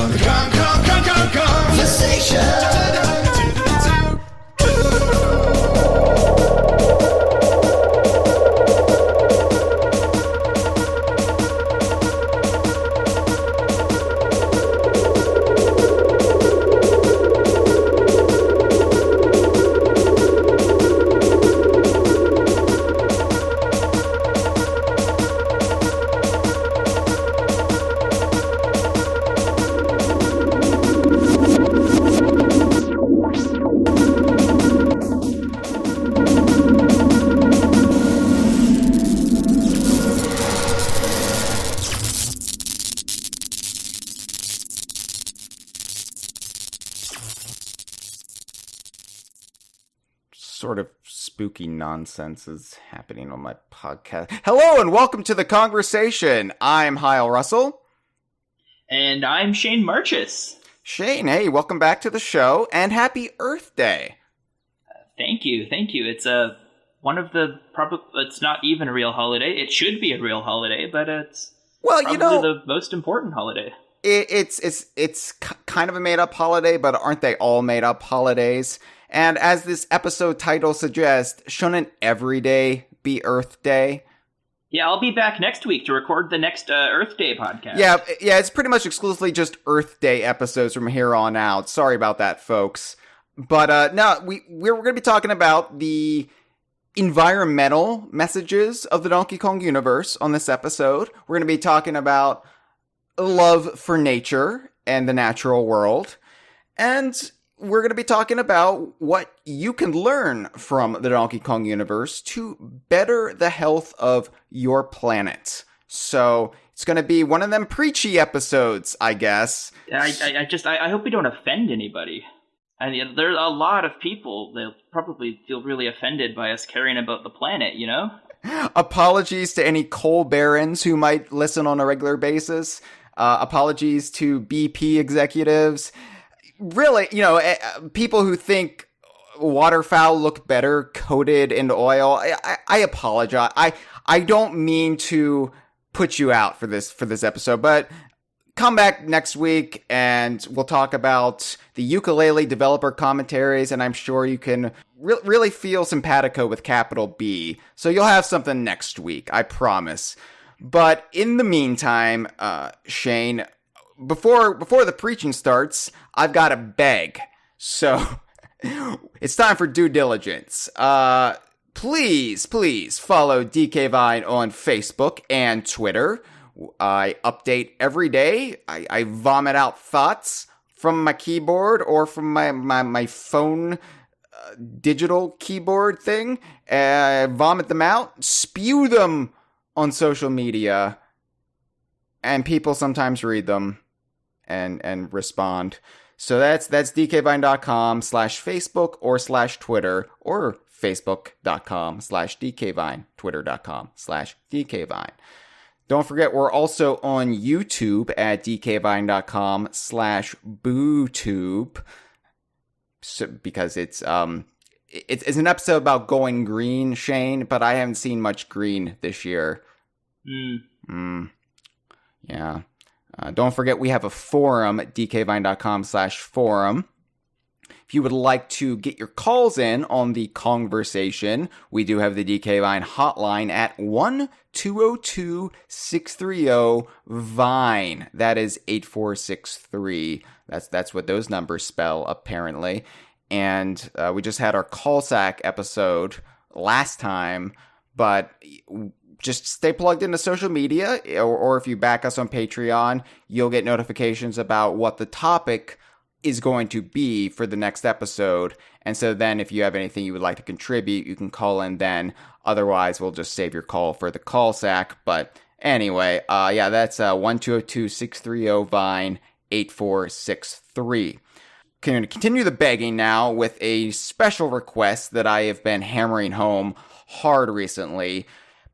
Kongversation. Sort of spooky nonsense is happening on my podcast. Hello and welcome to the Kongversation. I'm Hyle Russell. And I'm Shane Marchis. Shane, hey, welcome back to the show and happy Earth Day. Thank you. It's one of the it's not even a real holiday. It should be a real holiday, but it's probably the most important holiday. It's kind of a made up holiday, but aren't they all made up holidays? And as this episode title suggests, shouldn't every day be Earth Day? Yeah, I'll be back next week to record the next Earth Day podcast. Yeah, it's pretty much exclusively just Earth Day episodes from here on out. Sorry about that, folks. But no, we're going to be talking about the environmental messages of the Donkey Kong universe on this episode. We're going to be talking about love for nature and the natural world. And we're going to be talking about what you can learn from the Donkey Kong universe to better the health of your planet. So it's going to be one of them preachy episodes, I guess. I hope we don't offend anybody. I mean, there's a lot of people that probably feel really offended by us caring about the planet, you know? Apologies to any coal barons who might listen on a regular basis. Apologies to BP executives. Really, people who think waterfowl look better coated in oil, I apologize. I don't mean to put you out for this episode, but come back next week and we'll talk about the Yooka-Laylee developer commentaries, and I'm sure you can really feel simpatico with capital B. So you'll have something next week, I promise. But in the meantime, Shane, before the preaching starts, I've got a beg. So it's time for due diligence. Please follow DK Vine on Facebook and Twitter. I update every day. I vomit out thoughts from my keyboard or from my phone digital keyboard thing. I vomit them out, spew them on social media, and people sometimes read them and respond. So that's dkvine.com/Facebook or /Twitter, or facebook.com/dkvine, twitter.com/dkvine. Don't forget, we're also on YouTube at dkvine.com/bootube. So, because it's an episode about going green, Shane, but I haven't seen much green this year. Yeah. Don't forget, we have a forum at dkvine.com/forum. If you would like to get your calls in on the Kongversation, we do have the DK Vine hotline at 1-202-630-VINE. That is 8463. That's what those numbers spell, apparently. And we just had our call sack episode last time, but just stay plugged into social media, or if you back us on Patreon, you'll get notifications about what the topic is going to be for the next episode. And so then if you have anything you would like to contribute, you can call in then. Otherwise, we'll just save your call for the call sack. But anyway, that's 1-202-630-VINE 8463. Going to continue the begging now with a special request that I have been hammering home hard recently.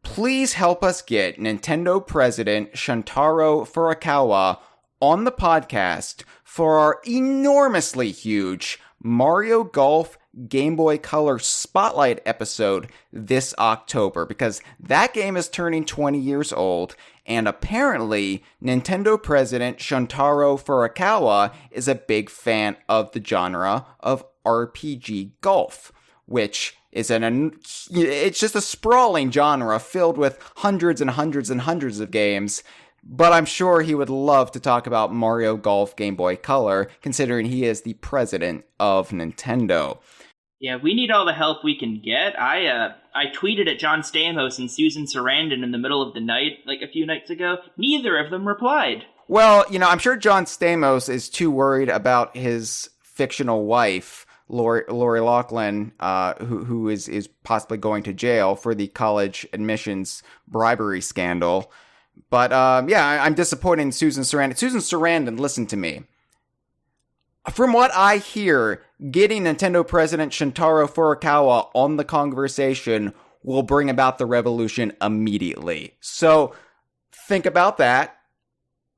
Please help us get Nintendo President Shuntaro Furukawa on the podcast for our enormously huge Mario Golf Game Boy Color Spotlight episode this October, because that game is turning 20 years old, and apparently Nintendo president Shuntaro Furukawa is a big fan of the genre of RPG golf, which is it's just a sprawling genre filled with hundreds and hundreds and hundreds of games. But I'm sure he would love to talk about Mario Golf Game Boy Color, considering he is the president of Nintendo. Yeah, we need all the help we can get. I tweeted at John Stamos and Susan Sarandon in the middle of the night, like a few nights ago. Neither of them replied. Well, I'm sure John Stamos is too worried about his fictional wife, Lori Loughlin, who is possibly going to jail for the college admissions bribery scandal. But, I'm disappointed in Susan Sarandon. Susan Sarandon, listen to me. From what I hear, getting Nintendo president Shuntaro Furukawa on the Kongversation will bring about the revolution immediately. So, think about that.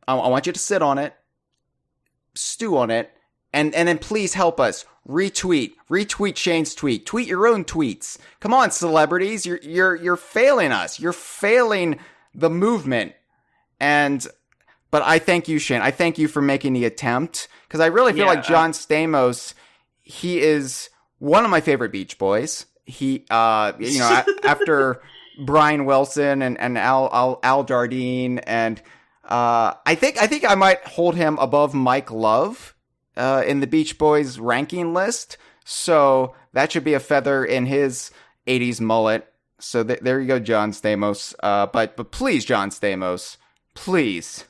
I want you to sit on it, stew on it, and then please help us. Retweet Shane's tweet. Tweet your own tweets. Come on, celebrities. You're failing us. You're failing the movement. But I thank you, Shane. I thank you for making the attempt, because I really feel like John Stamos, he is one of my favorite Beach Boys. He, after Brian Wilson and Al Jardine, and I think I might hold him above Mike Love in the Beach Boys ranking list. So that should be a feather in his 80s mullet. So there you go, John Stamos. But please, John Stamos, please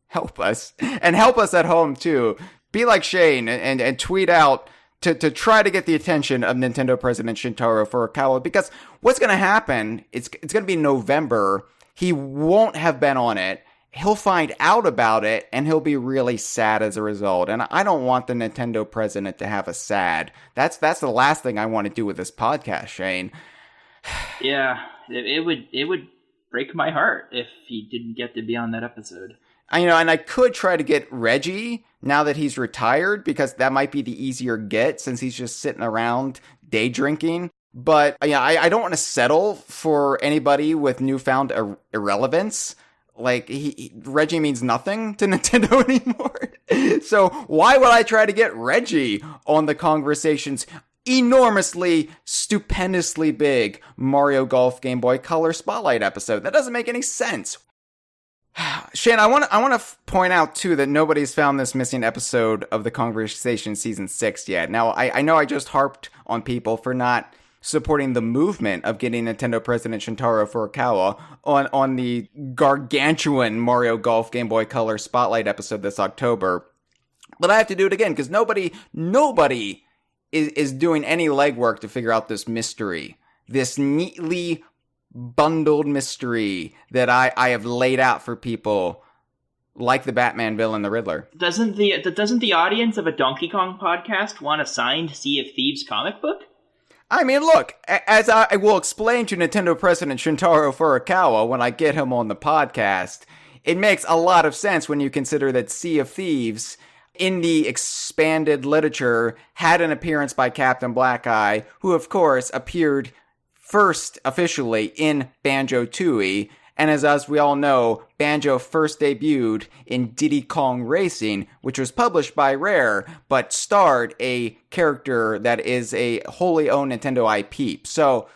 help us, and help us at home too. Be like Shane and tweet out to try to get the attention of Nintendo president Shuntaro Furukawa, because what's going to happen, it's going to be November. He won't have been on it. He'll find out about it, and he'll be really sad as a result. And I don't want the Nintendo president to have a sad. That's the last thing I want to do with this podcast, Shane. Yeah, it would break my heart if he didn't get to be on that episode. And I could try to get Reggie now that he's retired, because that might be the easier get since he's just sitting around day drinking. But I don't want to settle for anybody with newfound irrelevance. Like, Reggie means nothing to Nintendo anymore. So why would I try to get Reggie on the Kongversation's enormously, stupendously big Mario Golf Game Boy Color Spotlight episode? That doesn't make any sense. Shane, I want to point out, too, that nobody's found this missing episode of the Kongversation Season 6 yet. Now, I know I just harped on people for not supporting the movement of getting Nintendo president Shuntaro Furukawa on the gargantuan Mario Golf Game Boy Color Spotlight episode this October. But I have to do it again, because nobody is doing any legwork to figure out this mystery. This neatly bundled mystery that I have laid out for people, like the Batman villain, the Riddler. Doesn't the audience of a Donkey Kong podcast want a signed Sea of Thieves comic book? I mean, look, as I will explain to Nintendo president Shuntaro Furukawa when I get him on the podcast, it makes a lot of sense when you consider that Sea of Thieves, in the expanded literature, had an appearance by Captain Black-Eye, who of course appeared first officially in Banjo-Tooie, and as we all know, Banjo first debuted in Diddy Kong Racing, which was published by Rare, but starred a character that is a wholly owned Nintendo IP. So,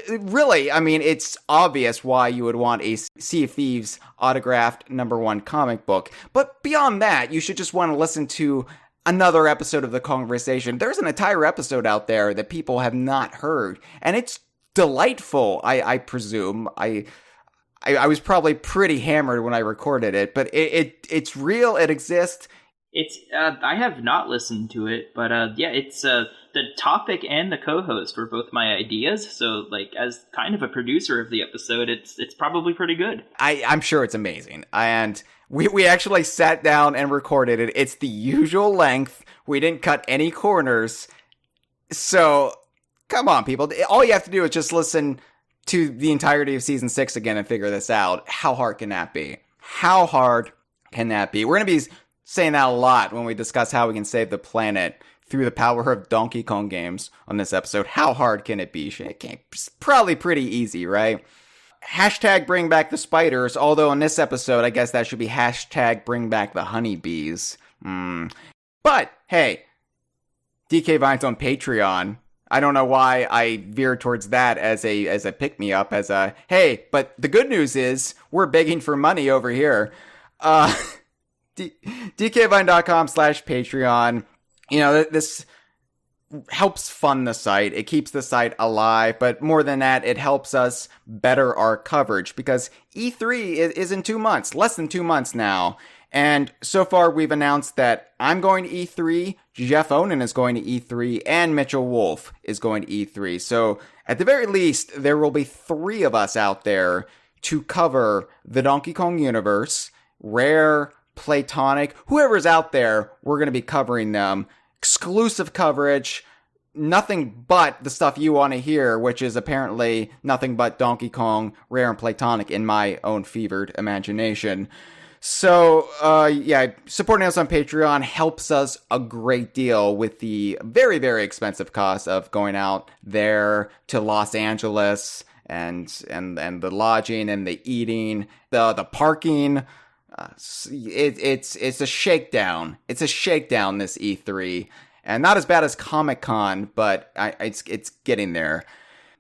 really, I mean, it's obvious why you would want a Sea of Thieves autographed #1 comic book. But beyond that, you should just want to listen to another episode of the Kongversation. There's an entire episode out there that people have not heard, and it's delightful, I presume. I was probably pretty hammered when I recorded it, but it's real, it exists. It's I have not listened to it, but it's the topic and the co-host were both my ideas, so like as kind of a producer of the episode, it's probably pretty good. I'm sure it's amazing, and we actually sat down and recorded it. It's the usual length. We didn't cut any corners, so come on, people. All you have to do is just listen to the entirety of Season 6 again and figure this out. How hard can that be? How hard can that be? We're going to be saying that a lot when we discuss how we can save the planet. through the power of Donkey Kong games on this episode. How hard can it be, Shane? It's probably pretty easy, right? Hashtag bring back the spiders, although in this episode, I guess that should be hashtag bring back the honeybees. But, hey, DK Vine's on Patreon. I don't know why I veered towards that as a pick-me-up, hey, but the good news is, we're begging for money over here. DKVine.com/Patreon. This helps fund the site. It keeps the site alive, but more than that, it helps us better our coverage because E3 is in 2 months, less than 2 months now. And so far, we've announced that I'm going to E3, Jeff Onan is going to E3, and Mitchell Wolf is going to E3. So at the very least, there will be 3 of us out there to cover the Donkey Kong universe, Rare, Platonic, whoever's out there, we're going to be covering them. Exclusive coverage, nothing but the stuff you want to hear, which is apparently nothing but Donkey Kong, Rare, and Platonic in my own fevered imagination. So, supporting us on Patreon helps us a great deal with the very, very expensive cost of going out there to Los Angeles and the lodging and the eating, the parking. It's a shakedown. It's a shakedown, this E3. And not as bad as Comic-Con, but it's getting there.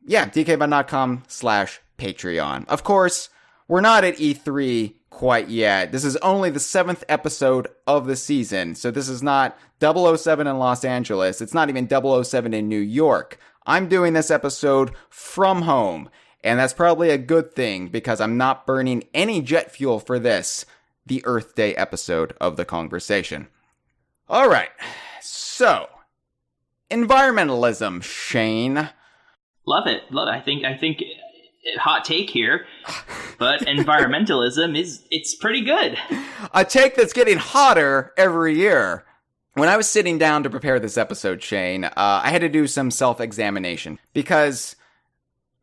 Yeah, dkvine.com/Patreon. Of course, we're not at E3 quite yet. This is only the 7th episode of the season. So this is not 007 in Los Angeles. It's not even 007 in New York. I'm doing this episode from home. And that's probably a good thing because I'm not burning any jet fuel for this, the Earth Day episode of the Kongversation. All right. So, environmentalism, Shane. Love it. I think hot take here, but environmentalism it's pretty good. A take that's getting hotter every year. When I was sitting down to prepare this episode, Shane, I had to do some self-examination because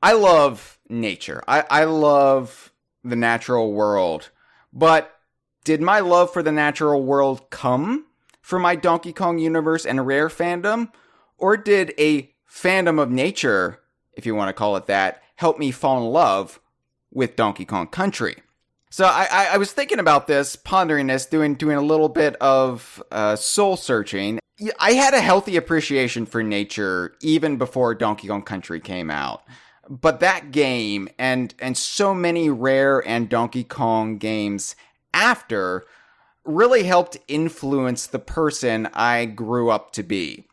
I love nature. I love the natural world. But did my love for the natural world come from my Donkey Kong universe and Rare fandom? Or did a fandom of nature, if you want to call it that, help me fall in love with Donkey Kong Country? So I was thinking about this, pondering this, doing a little bit of soul searching. I had a healthy appreciation for nature even before Donkey Kong Country came out. But that game and so many Rare and Donkey Kong games after really helped influence the person I grew up to be.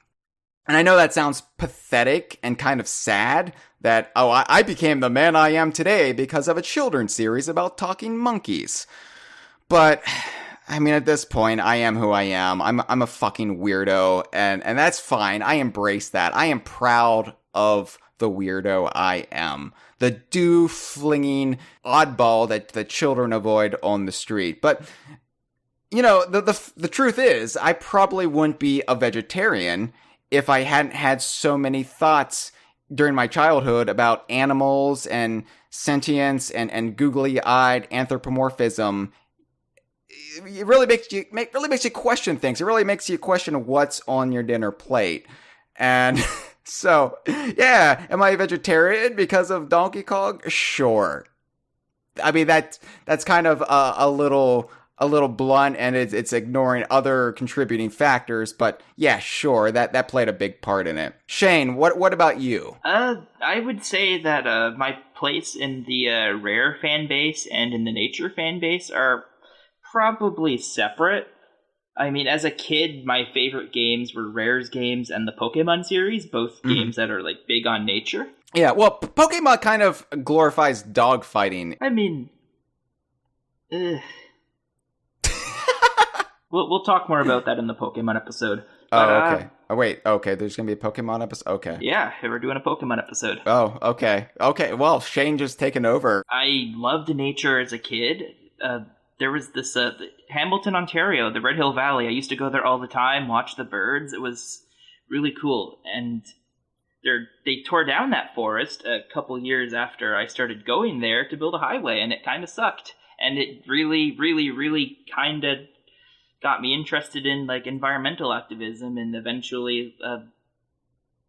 And I know that sounds pathetic and kind of sad that, I became the man I am today because of a children's series about talking monkeys. But, I mean, at this point, I am who I am. I'm a fucking weirdo, and that's fine. I embrace that. I am proud of the weirdo I am. The dew-flinging oddball that the children avoid on the street. But, the truth is, I probably wouldn't be a vegetarian if I hadn't had so many thoughts during my childhood about animals and sentience and googly-eyed anthropomorphism. It really makes you question things. It really makes you question what's on your dinner plate. And so, yeah, am I a vegetarian because of Donkey Kong? Sure. I mean, that's kind of a little blunt, and it's ignoring other contributing factors, but yeah, sure, that played a big part in it. Shane, what about you? I would say that my place in the Rare fan base and in the Nature fan base are probably separate. I mean, as a kid, my favorite games were Rare's games and the Pokemon series, both games that are like big on nature. Yeah, well, Pokemon kind of glorifies dogfighting. I mean, We'll talk more about that in the Pokemon episode. But, okay. Okay, there's going to be a Pokemon episode? Okay. Yeah, we're doing a Pokemon episode. Oh, okay. Okay, well, Shane just taken over. I loved nature as a kid. There was this Hamilton, Ontario, the Red Hill Valley. I used to go there all the time, watch the birds. It was really cool. And they tore down that forest a couple years after I started going there to build a highway, and it kind of sucked. And it really, really, really kind of got me interested in like environmental activism and eventually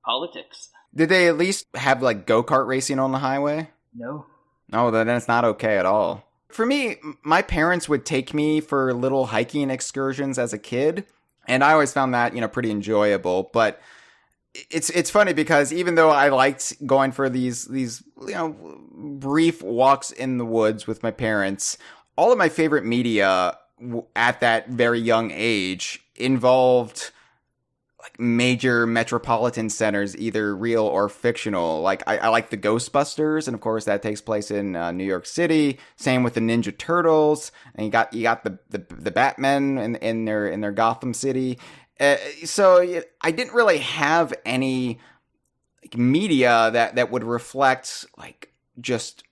politics. Did they at least have like go-kart racing on the highway? No. No, then it's not okay at all. For me, my parents would take me for little hiking excursions as a kid, and I always found that, pretty enjoyable. But it's funny because even though I liked going for these brief walks in the woods with my parents, all of my favorite media at that very young age involved like major metropolitan centers, either real or fictional. Like I like the Ghostbusters, and of course that takes place in New York City. Same with the Ninja Turtles, and you got the Batmen in their Gotham City. So I didn't really have any like media that would reflect like just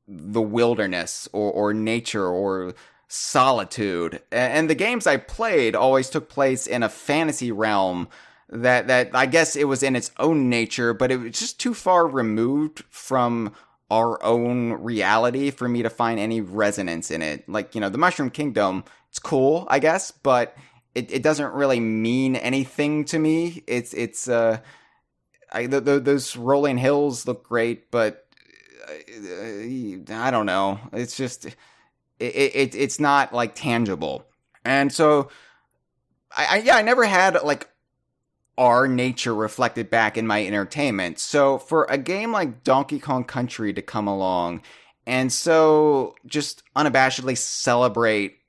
the wilderness or nature or solitude. And the games I played always took place in a fantasy realm that I guess it was in its own nature, but it was just too far removed from our own reality for me to find any resonance in it. Like, the Mushroom Kingdom, it's cool, I guess, but it doesn't really mean anything to me. Those rolling hills look great, but I don't know. It's just it's not like tangible. And so I never had like our nature reflected back in my entertainment. So for a game like Donkey Kong Country to come along and so just unabashedly celebrate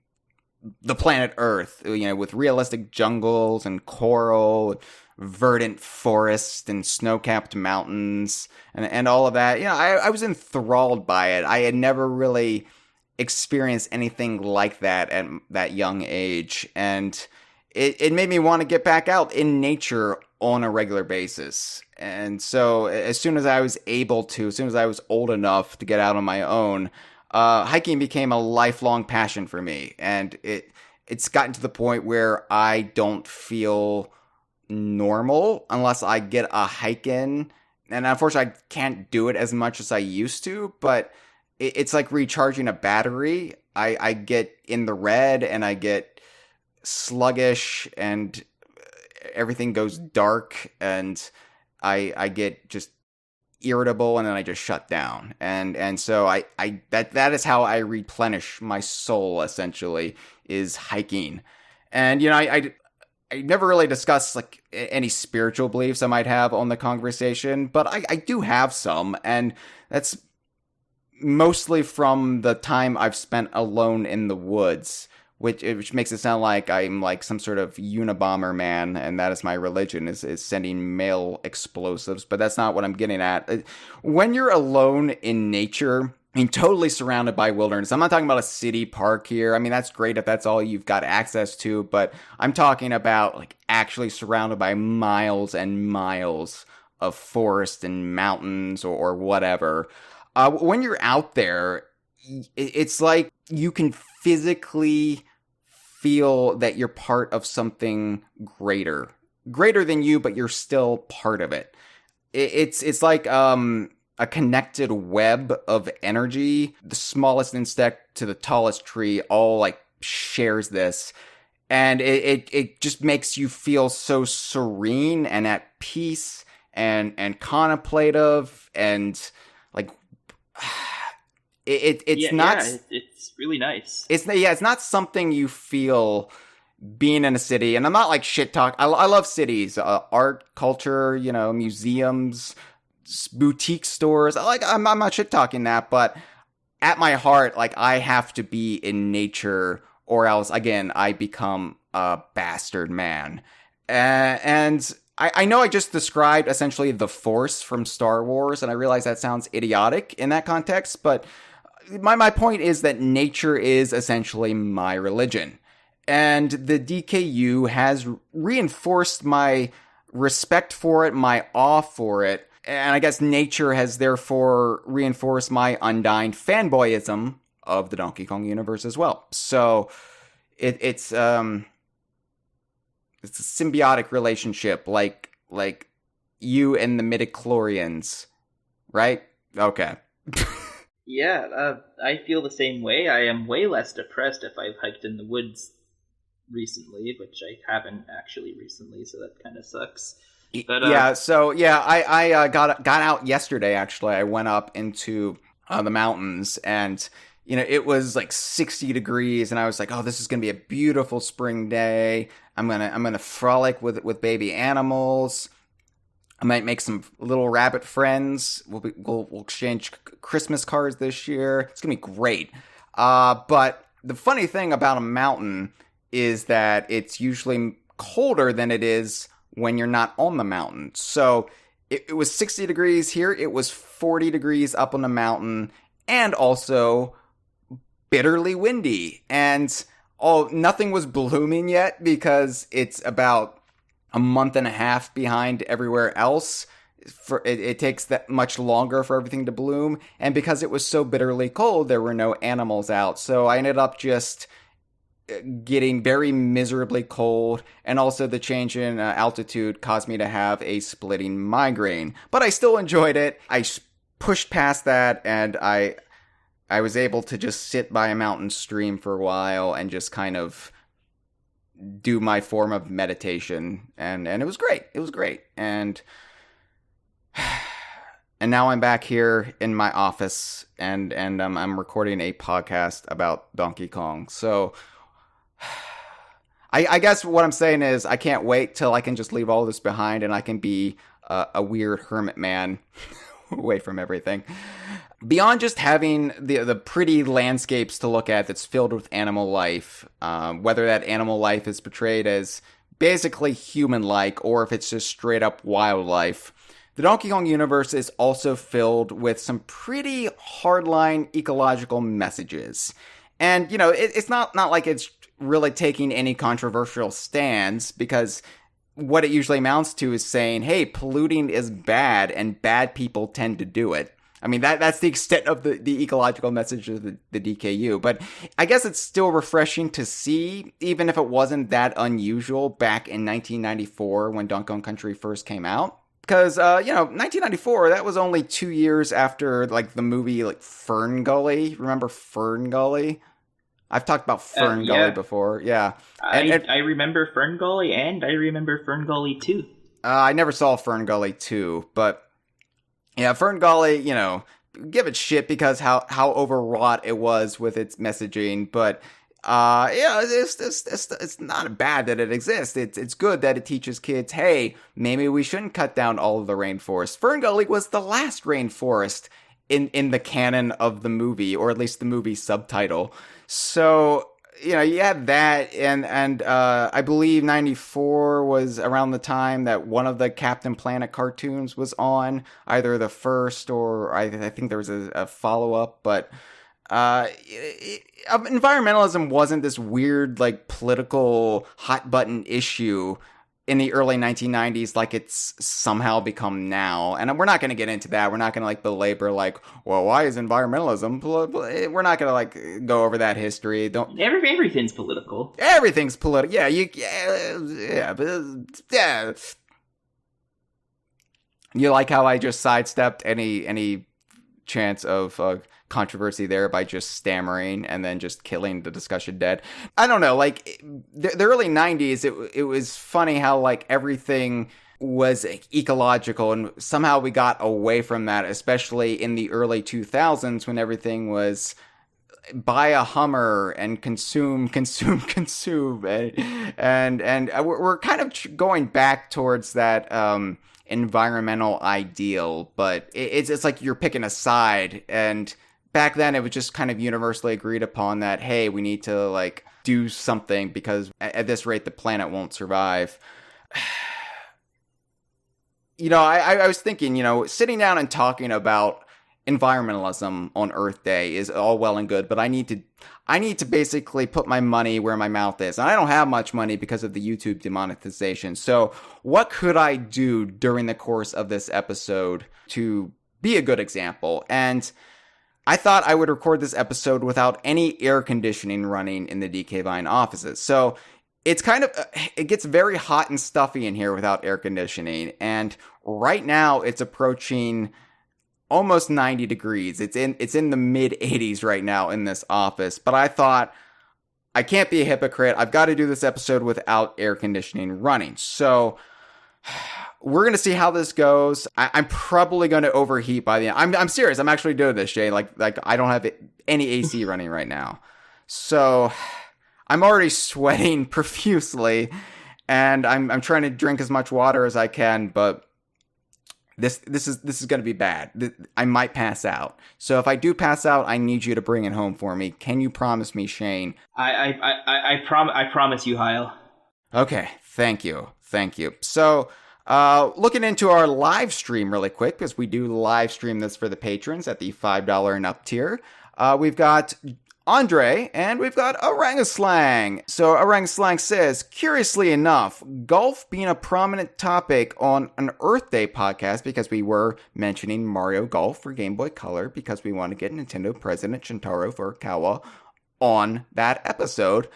the planet Earth, with realistic jungles and coral, verdant forests and snow-capped mountains and all of that, I was enthralled by it. I had never really experienced anything like that at that young age, and it made me want to get back out in nature on a regular basis. And so as soon as I was old enough to get out on my own, hiking became a lifelong passion for me. And it's gotten to the point where I don't feel normal unless I get a hike in. And unfortunately, I can't do it as much as I used to, but it's like recharging a battery. I get in the red and I get sluggish and everything goes dark and I get just irritable and then I just shut down. And so that is how I replenish my soul, essentially, is hiking. And I never really discussed like any spiritual beliefs I might have on the conversation, but I do have some, and that's mostly from the time I've spent alone in the woods, which makes it sound like I'm like some sort of Unabomber man, and that is my religion, is sending mail explosives. But that's not what I'm getting at. When you're alone in nature, totally surrounded by wilderness. I'm not talking about a city park here. I mean, that's great if that's all you've got access to, but I'm talking about like actually surrounded by miles and miles of forest and mountains or whatever. When you're out there, it's like you can physically feel that you're part of something greater than you, but you're still part of it. It's like a connected web of energy. The smallest insect to the tallest tree all like shares this, and it just makes you feel so serene and at peace and contemplative and like. It's not. Yeah, it's really nice. It's not something you feel being in a city. And I'm not like shit talk. I love cities, art, culture, museums, boutique stores. I'm not shit talking that, but at my heart, like I have to be in nature, or else again I become a bastard man. And I know I just described essentially the Force from Star Wars, and I realize that sounds idiotic in that context, but my point is that nature is essentially my religion. And the DKU has reinforced my respect for it, my awe for it, and I guess nature has therefore reinforced my undying fanboyism of the Donkey Kong universe as well. So it's a symbiotic relationship, like you and the midichlorians, right? Okay. Yeah, I feel the same way. I am way less depressed if I've hiked in the woods recently, which I haven't actually recently, so that kind of sucks. But I got out yesterday. Actually, I went up into the mountains, and it was like 60 degrees, and I was like, oh, this is gonna be a beautiful spring day. I'm gonna frolic with baby animals. I might make some little rabbit friends. We'll exchange Christmas cards this year. It's gonna be great. But the funny thing about a mountain is that it's usually colder than it is when you're not on the mountain. So it was 60 degrees here. It was 40 degrees up on the mountain, and also bitterly windy. And nothing was blooming yet because it's about a month and a half behind everywhere else. It takes that much longer for everything to bloom. And because it was so bitterly cold, there were no animals out. So I ended up just getting very miserably cold, and also the change in altitude caused me to have a splitting migraine. But I still enjoyed it. I pushed past that, and I was able to just sit by a mountain stream for a while and just kind of do my form of meditation, and it was great. It was great. And now I'm back here in my office, and I'm recording a podcast about Donkey Kong. So I guess what I'm saying is I can't wait till I can just leave all this behind and I can be a weird hermit man away from everything. Beyond just having the pretty landscapes to look at that's filled with animal life, whether that animal life is portrayed as basically human-like or if it's just straight-up wildlife, the Donkey Kong universe is also filled with some pretty hardline ecological messages. And, it's not like it's really taking any controversial stands, because what it usually amounts to is saying, hey, polluting is bad and bad people tend to do it. I mean, that's the extent of the ecological message of the DKU. But I guess it's still refreshing to see, even if it wasn't that unusual back in 1994 when Donkey Kong Country first came out. Because, 1994, that was only 2 years after, the movie, Fern Gully. Remember Fern Gully? I've talked about Fern Gully before, yeah. I remember Fern Gully, and I remember Fern Gully 2. I never saw Fern Gully 2, but yeah, Fern Gully, give it shit because how overwrought it was with its messaging, but it's not bad that it exists. It's good that it teaches kids, hey, maybe we shouldn't cut down all of the rainforest. Fern Gully was the last rainforest in the canon of the movie, or at least the movie subtitle. So, you had that, and I believe 94 was around the time that one of the Captain Planet cartoons was on, either the first or I think there was a follow-up, but environmentalism wasn't this weird, political hot-button issue in the early 1990s like it's somehow become now. And we're not going to get into that. We're not going to belabor well, why is environmentalism we're not going to go over that history. Everything's political. Everything's political. Yeah, you like how I just sidestepped any chance of controversy there by just stammering and then just killing the discussion dead. I don't know, the early 90s, it was funny how everything was ecological, and somehow we got away from that, especially in the early 2000s when everything was buy a Hummer and consume, and we're kind of going back towards that environmental ideal, but it's like you're picking a side, and back then it was just kind of universally agreed upon that, hey, we need to do something because at this rate the planet won't survive. I was thinking, sitting down and talking about environmentalism on Earth Day is all well and good, but I need to basically put my money where my mouth is. And I don't have much money because of the YouTube demonetization. So what could I do during the course of this episode to be a good example? And I thought I would record this episode without any air conditioning running in the DK Vine offices. So it gets very hot and stuffy in here without air conditioning. And right now it's approaching almost 90 degrees. It's in the mid 80s right now in this office. But I thought, I can't be a hypocrite. I've got to do this episode without air conditioning running. So we're going to see how this goes. I'm probably going to overheat by the end. I'm serious. I'm actually doing this, Jay. Like I don't have any AC running right now. So I'm already sweating profusely, and I'm trying to drink as much water as I can, but this is going to be bad. I might pass out. So if I do pass out, I need you to bring it home for me. Can you promise me, Shane? I promise you, Hyle. Okay, thank you. So, looking into our live stream really quick, because we do live stream this for the patrons at the $5 and up tier. We've got Andre, and we've got Orangaslang. So Orangaslang says, curiously enough, golf being a prominent topic on an Earth Day podcast, because we were mentioning Mario Golf for Game Boy Color, because we want to get Nintendo President Shintaro Furukawa on that episode.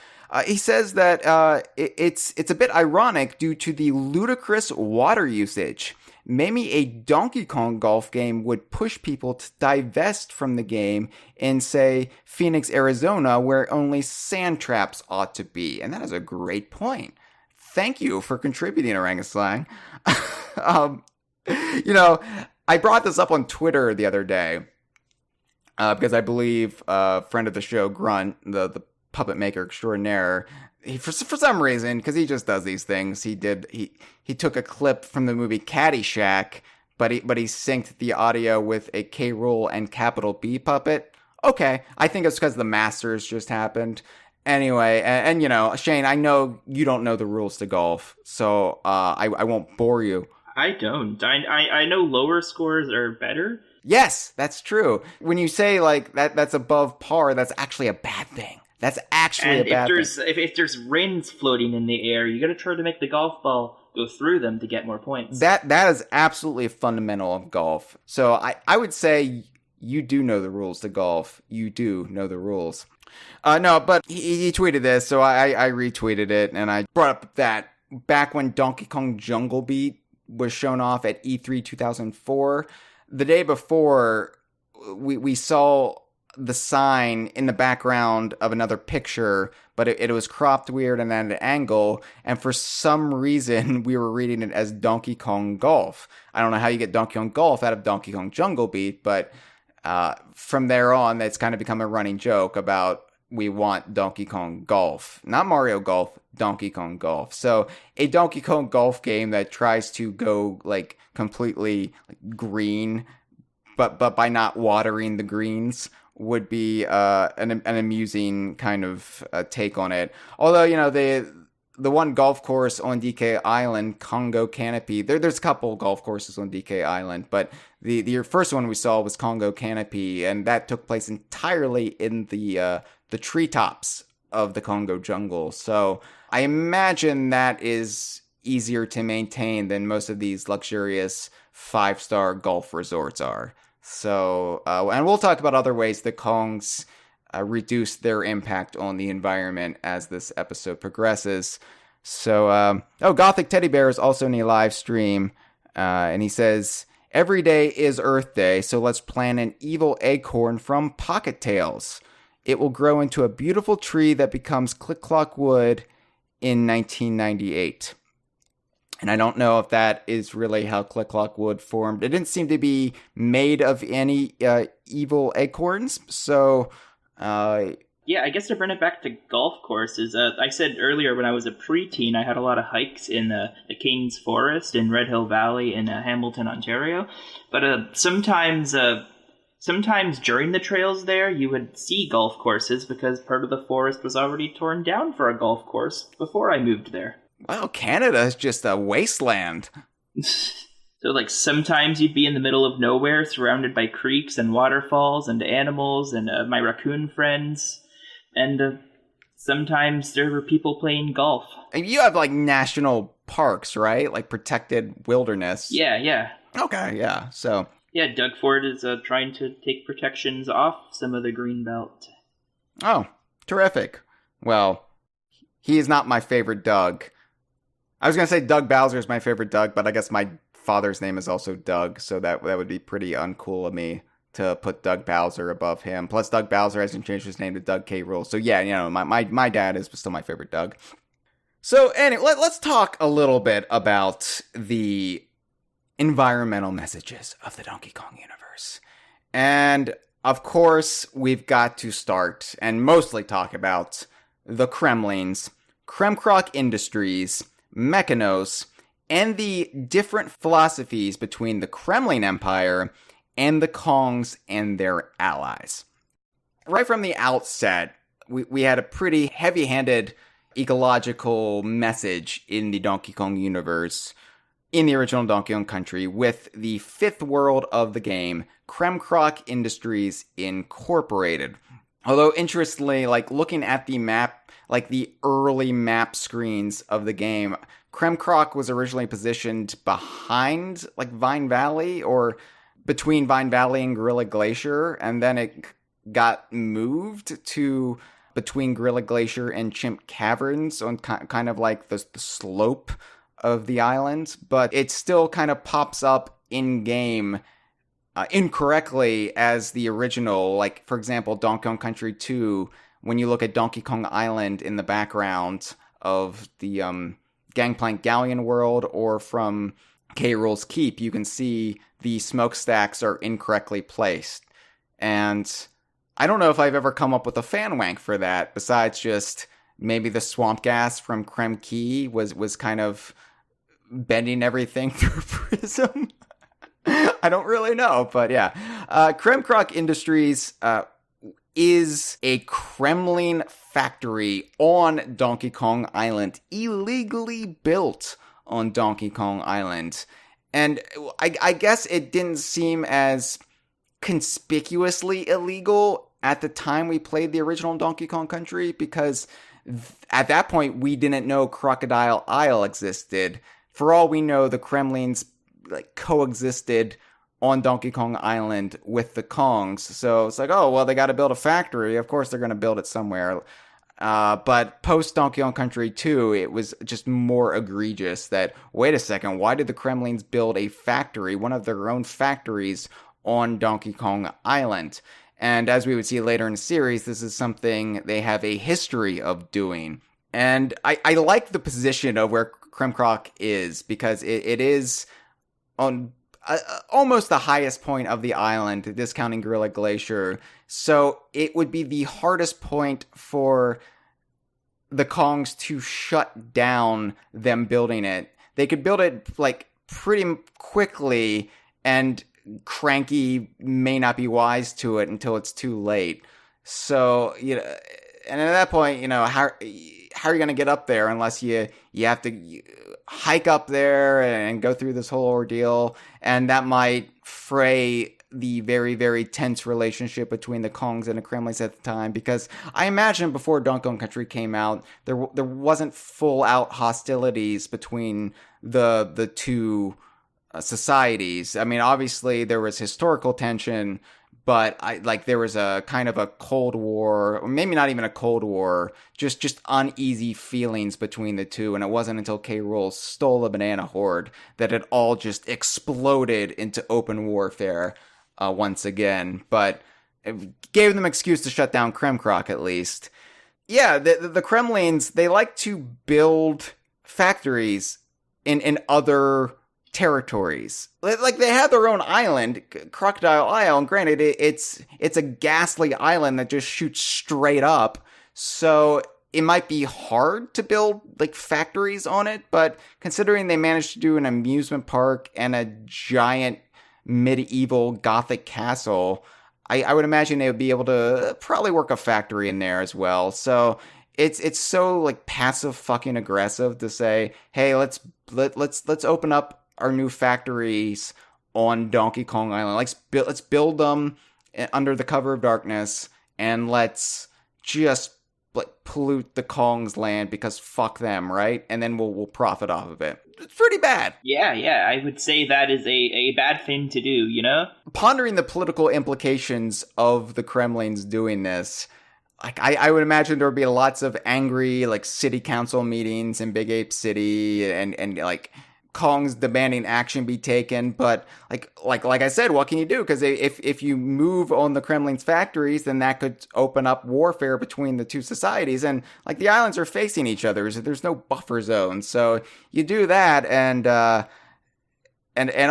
He says that it's a bit ironic due to the ludicrous water usage. Maybe a Donkey Kong golf game would push people to divest from the game in, say, Phoenix, Arizona, where only sand traps ought to be. And that is a great point. Thank you for contributing, Orangaslang. I brought this up on Twitter the other day because I believe a friend of the show, Grunt, the puppet maker extraordinaire, for some reason, because he just does these things, he took a clip from the movie Caddyshack, but he synced the audio with a K. Rool and Capital B puppet. Okay, I think it's because the Masters just happened. Anyway, and Shane, I know you don't know the rules to golf, so I won't bore you. I don't. I know lower scores are better. Yes, that's true. When you say like that's above par, that's actually a bad thing. That's actually a bad thing. If there's rings floating in the air, you got to try to make the golf ball go through them to get more points. That is absolutely a fundamental of golf. So I would say you do know the rules to golf. You do know the rules. No, but he tweeted this, so I retweeted it, and I brought up that back when Donkey Kong Jungle Beat was shown off at E3 2004, the day before, we saw the sign in the background of another picture, but it was cropped weird and at an angle, and for some reason we were reading it as Donkey Kong Golf. I don't know how you get Donkey Kong Golf out of Donkey Kong Jungle Beat, but from there on, that's kind of become a running joke about we want Donkey Kong Golf. Not Mario Golf, Donkey Kong Golf. So a Donkey Kong Golf game that tries to go like completely green, but by not watering the greens, would be an amusing kind of take on it. Although, the one golf course on DK Island, Congo Canopy, there's a couple golf courses on DK Island, but the first one we saw was Congo Canopy, and that took place entirely in the treetops of the Congo jungle. So I imagine that is easier to maintain than most of these luxurious 5-star golf resorts are. So, and we'll talk about other ways the Kongs reduce their impact on the environment as this episode progresses. So, Gothic Teddy Bear is also in a live stream, and he says, every day is Earth Day, so let's plant an evil acorn from Pocket Tales. It will grow into a beautiful tree that becomes Click-Clock Wood in 1998. And I don't know if that is really how Click-Clock Wood formed. It didn't seem to be made of any evil acorns, so... Yeah, I guess to bring it back to golf courses, I said earlier when I was a preteen, I had a lot of hikes in the King's Forest in Red Hill Valley in Hamilton, Ontario. But sometimes during the trails there, you would see golf courses because part of the forest was already torn down for a golf course before I moved there. Well, Canada is just a wasteland. So, sometimes you'd be in the middle of nowhere, surrounded by creeks and waterfalls and animals and my raccoon friends. And sometimes there were people playing golf. And you have, national parks, right? Protected wilderness. Yeah. Okay, yeah, so... Yeah, Doug Ford is trying to take protections off some of the greenbelt. Oh, terrific. Well, he is not my favorite Doug. I was going to say Doug Bowser is my favorite Doug, but I guess my father's name is also Doug, so that would be pretty uncool of me to put Doug Bowser above him. Plus, Doug Bowser hasn't changed his name to Doug K. Rool. So yeah, my dad is still my favorite Doug. So anyway, let's talk a little bit about the environmental messages of the Donkey Kong universe. And of course, we've got to start and mostly talk about the Kremlings, CremKroc Industries, Mechanos, and the different philosophies between the Kremlin Empire and the Kongs and their allies. Right from the outset, we had a pretty heavy-handed ecological message in the Donkey Kong universe, in the original Donkey Kong Country, with the fifth world of the game, CremKroc Industries Incorporated. Although, interestingly, like, looking at the map, like, the early map screens of the game, CremKroc was originally positioned behind, like, Vine Valley, or between Vine Valley and Gorilla Glacier, and then it got moved to between Gorilla Glacier and Chimp Caverns on kind of like the slope of the island, but it still kind of pops up in-game incorrectly as the original. Like, for example, Donkey Kong Country 2, when you look at Donkey Kong Island in the background of the Gangplank Galleon world, or from K. Rool's Keep, you can see the smokestacks are incorrectly placed. And I don't know if I've ever come up with a fan wank for that, besides just maybe the swamp gas from Krem Key was kind of bending everything through Prism. I don't really know, but yeah. CremKroc Industries is a Kremlin factory on Donkey Kong Island, illegally built on Donkey Kong Island. And I guess it didn't seem as conspicuously illegal at the time we played the original Donkey Kong Country, because at that point we didn't know Crocodile Isle existed. For all we know, the Kremlins like coexisted on Donkey Kong Island with the Kongs. So it's like, oh, well, they got to build a factory. Of course they're going to build it somewhere. But post Donkey Kong Country 2, it was just more egregious that, wait a second, why did the Kremlins build a factory, one of their own factories, on Donkey Kong Island? And as we would see later in the series, this is something they have a history of doing. And I like the position of where CremKroc is, because it is on almost the highest point of the island, discounting Gorilla Glacier. So it would be the hardest point for the Kongs to shut down them building it. They could build it like pretty quickly, and Cranky may not be wise to it until it's too late. So, you know, and at that point, you know, how are you going to get up there unless you have to hike up there and go through this whole ordeal? And that might fray the very, very tense relationship between the Kongs and the Kremlins at the time, because I imagine before Donkey Kong Country came out, there wasn't full-out hostilities between the two societies. I mean, obviously there was historical tension, but there was a kind of a Cold War, or maybe not even a Cold War, just uneasy feelings between the two. And it wasn't until K. Rool stole the Banana Horde that it all just exploded into open warfare once again. But it gave them an excuse to shut down CremKroc, at least. Yeah, the Kremlins, they like to build factories in other territories. Like, they have their own island, Crocodile Isle, and granted, it's a ghastly island that just shoots straight up, so it might be hard to build like factories on it, but considering they managed to do an amusement park and a giant medieval Gothic castle, I would imagine they would be able to probably work a factory in there as well. So it's so like passive fucking aggressive to say, hey, let's open up our new factories on Donkey Kong Island. Let's build them under the cover of darkness, and let's just like pollute the Kong's land, because fuck them, right? And then we'll profit off of it. It's pretty bad. Yeah, I would say that is a bad thing to do, you know? Pondering the political implications of the Kremlins doing this, like I would imagine there would be lots of angry like city council meetings in Big Ape City, and like Kong's demanding action be taken, but like I said, what can you do? Because if you move on the Kremlin's factories, then that could open up warfare between the two societies, and like the islands are facing each other, so there's no buffer zone. So you do that, and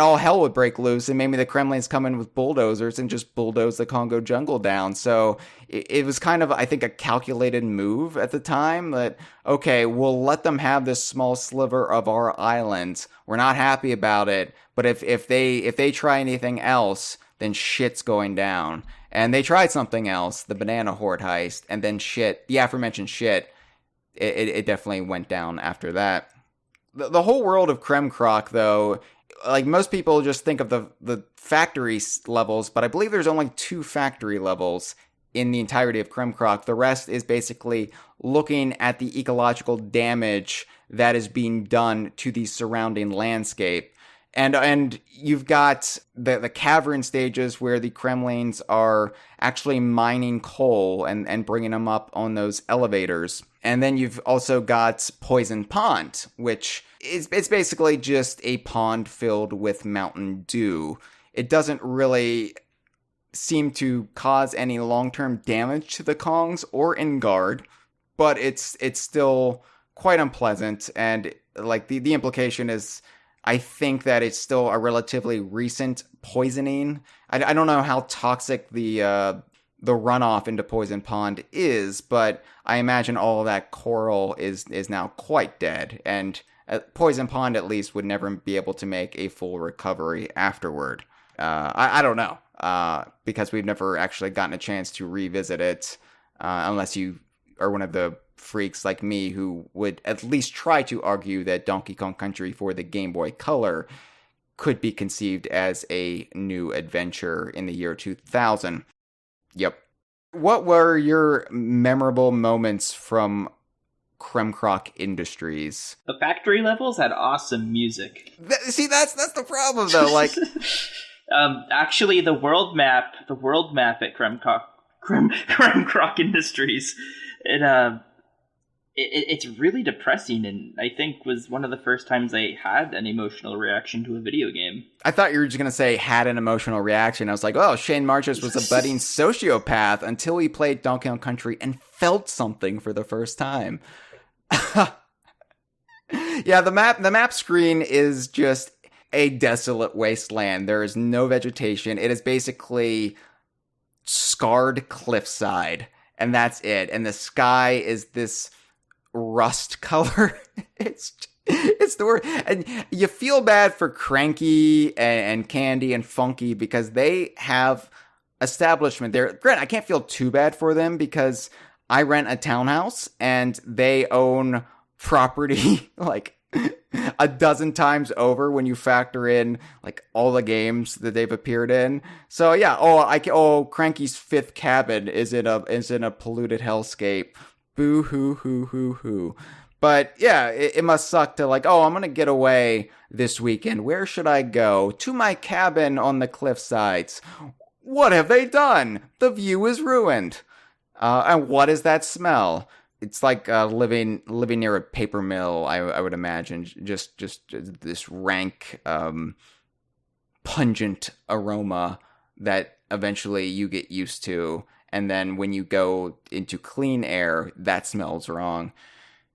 all hell would break loose, and maybe the Kremlins come in with bulldozers and just bulldoze the Congo jungle down. So it was kind of, I think, a calculated move at the time that, okay, we'll let them have this small sliver of our island. We're not happy about it, but if they try anything else, then shit's going down. And they tried something else, the banana horde heist, and then the aforementioned shit, it definitely went down after that. The whole world of CremKroc, though, like most people just think of the factory levels, but I believe there's only 2 factory levels in the entirety of CremKroc. The rest is basically looking at the ecological damage that is being done to the surrounding landscape. And you've got the cavern stages where the Kremlins are actually mining coal and bringing them up on those elevators. And then you've also got Poison Pond, which it's basically just a pond filled with Mountain Dew. It doesn't really seem to cause any long-term damage to the Kongs or Ingard, but it's still quite unpleasant. And like the implication is, I think that it's still a relatively recent poisoning. I don't know how toxic the runoff into Poison Pond is, but I imagine all of that coral is now quite dead, and Poison Pond at least would never be able to make a full recovery afterward. I don't know, because we've never actually gotten a chance to revisit it, unless you are one of the freaks like me who would at least try to argue that Donkey Kong Country for the Game Boy Color could be conceived as a new adventure in the year 2000. Yep. What were your memorable moments from CremKroc Industries? The factory levels had awesome music. See, that's the problem though. Like, actually, the world map at CremKroc Industries, it's really depressing, and I think was one of the first times I had an emotional reaction to a video game. I thought you were just going to say had an emotional reaction. I was like, oh, Shane Marchis was a budding sociopath until he played Donkey Kong Country and felt something for the first time. Yeah, the map screen is just a desolate wasteland. There is no vegetation. It is basically scarred cliffside, and that's it. And the sky is this rust color. It's the word. And you feel bad for Cranky and Candy and Funky because they have establishment there. Granted, I can't feel too bad for them because I rent a townhouse and they own property like a dozen times over when you factor in like all the games that they've appeared in. So yeah, Cranky's 5th cabin is in a polluted hellscape. Boo hoo hoo hoo hoo. But yeah, it must suck to like, I'm gonna get away this weekend. Where should I go? To my cabin on the cliff sides. What have they done? The view is ruined. And what is that smell? It's like living near a paper mill. I would imagine just this rank, pungent aroma that eventually you get used to. And then when you go into clean air, that smells wrong.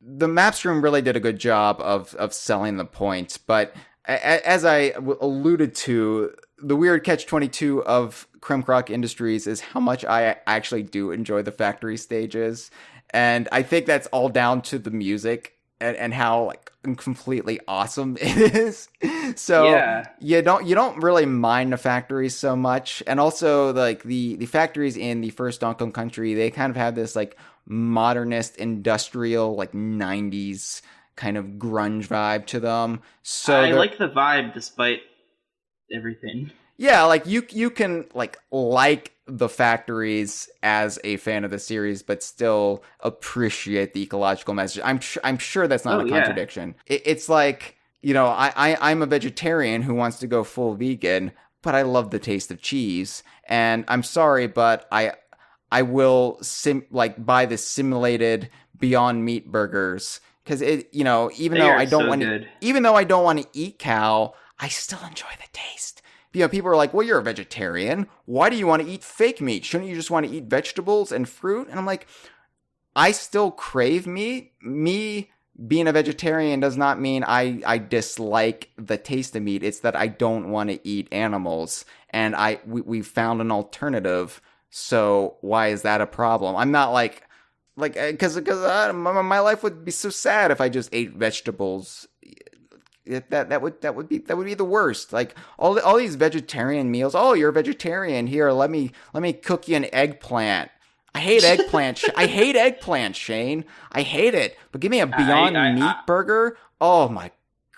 The Maps Room really did a good job of selling the point. But as I alluded to, the weird catch-22 of CremKroc Industries is how much I actually do enjoy the factory stages. And I think that's all down to the music and how like completely awesome it is. So yeah. you don't really mind the factories so much. And also like the factories in the first Donkey Kong Country, they kind of have this like modernist industrial like 90s kind of grunge vibe to them. So I like the vibe despite everything. Yeah, like you can like the factories as a fan of the series, but still appreciate the ecological message. I'm sure that's not a contradiction. Yeah. It's like, I'm a vegetarian who wants to go full vegan, but I love the taste of cheese. And I'm sorry, but I will buy the simulated Beyond Meat burgers because it, you know, even They though are I don't so want to, good. even though I don't want to eat cow, I still enjoy the taste. You know, people are like, well, you're a vegetarian. Why do you want to eat fake meat? Shouldn't you just want to eat vegetables and fruit? And I'm like, I still crave meat. Me being a vegetarian does not mean I dislike the taste of meat. It's that I don't want to eat animals. And we found an alternative. So why is that a problem? I'm not because my life would be so sad if I just ate vegetables. That would be the worst. Like all these vegetarian meals. Oh, you're a vegetarian. Here, let me cook you an eggplant. I hate eggplant. I hate eggplant, Shane. I hate it. But give me a Beyond Meat burger. Oh my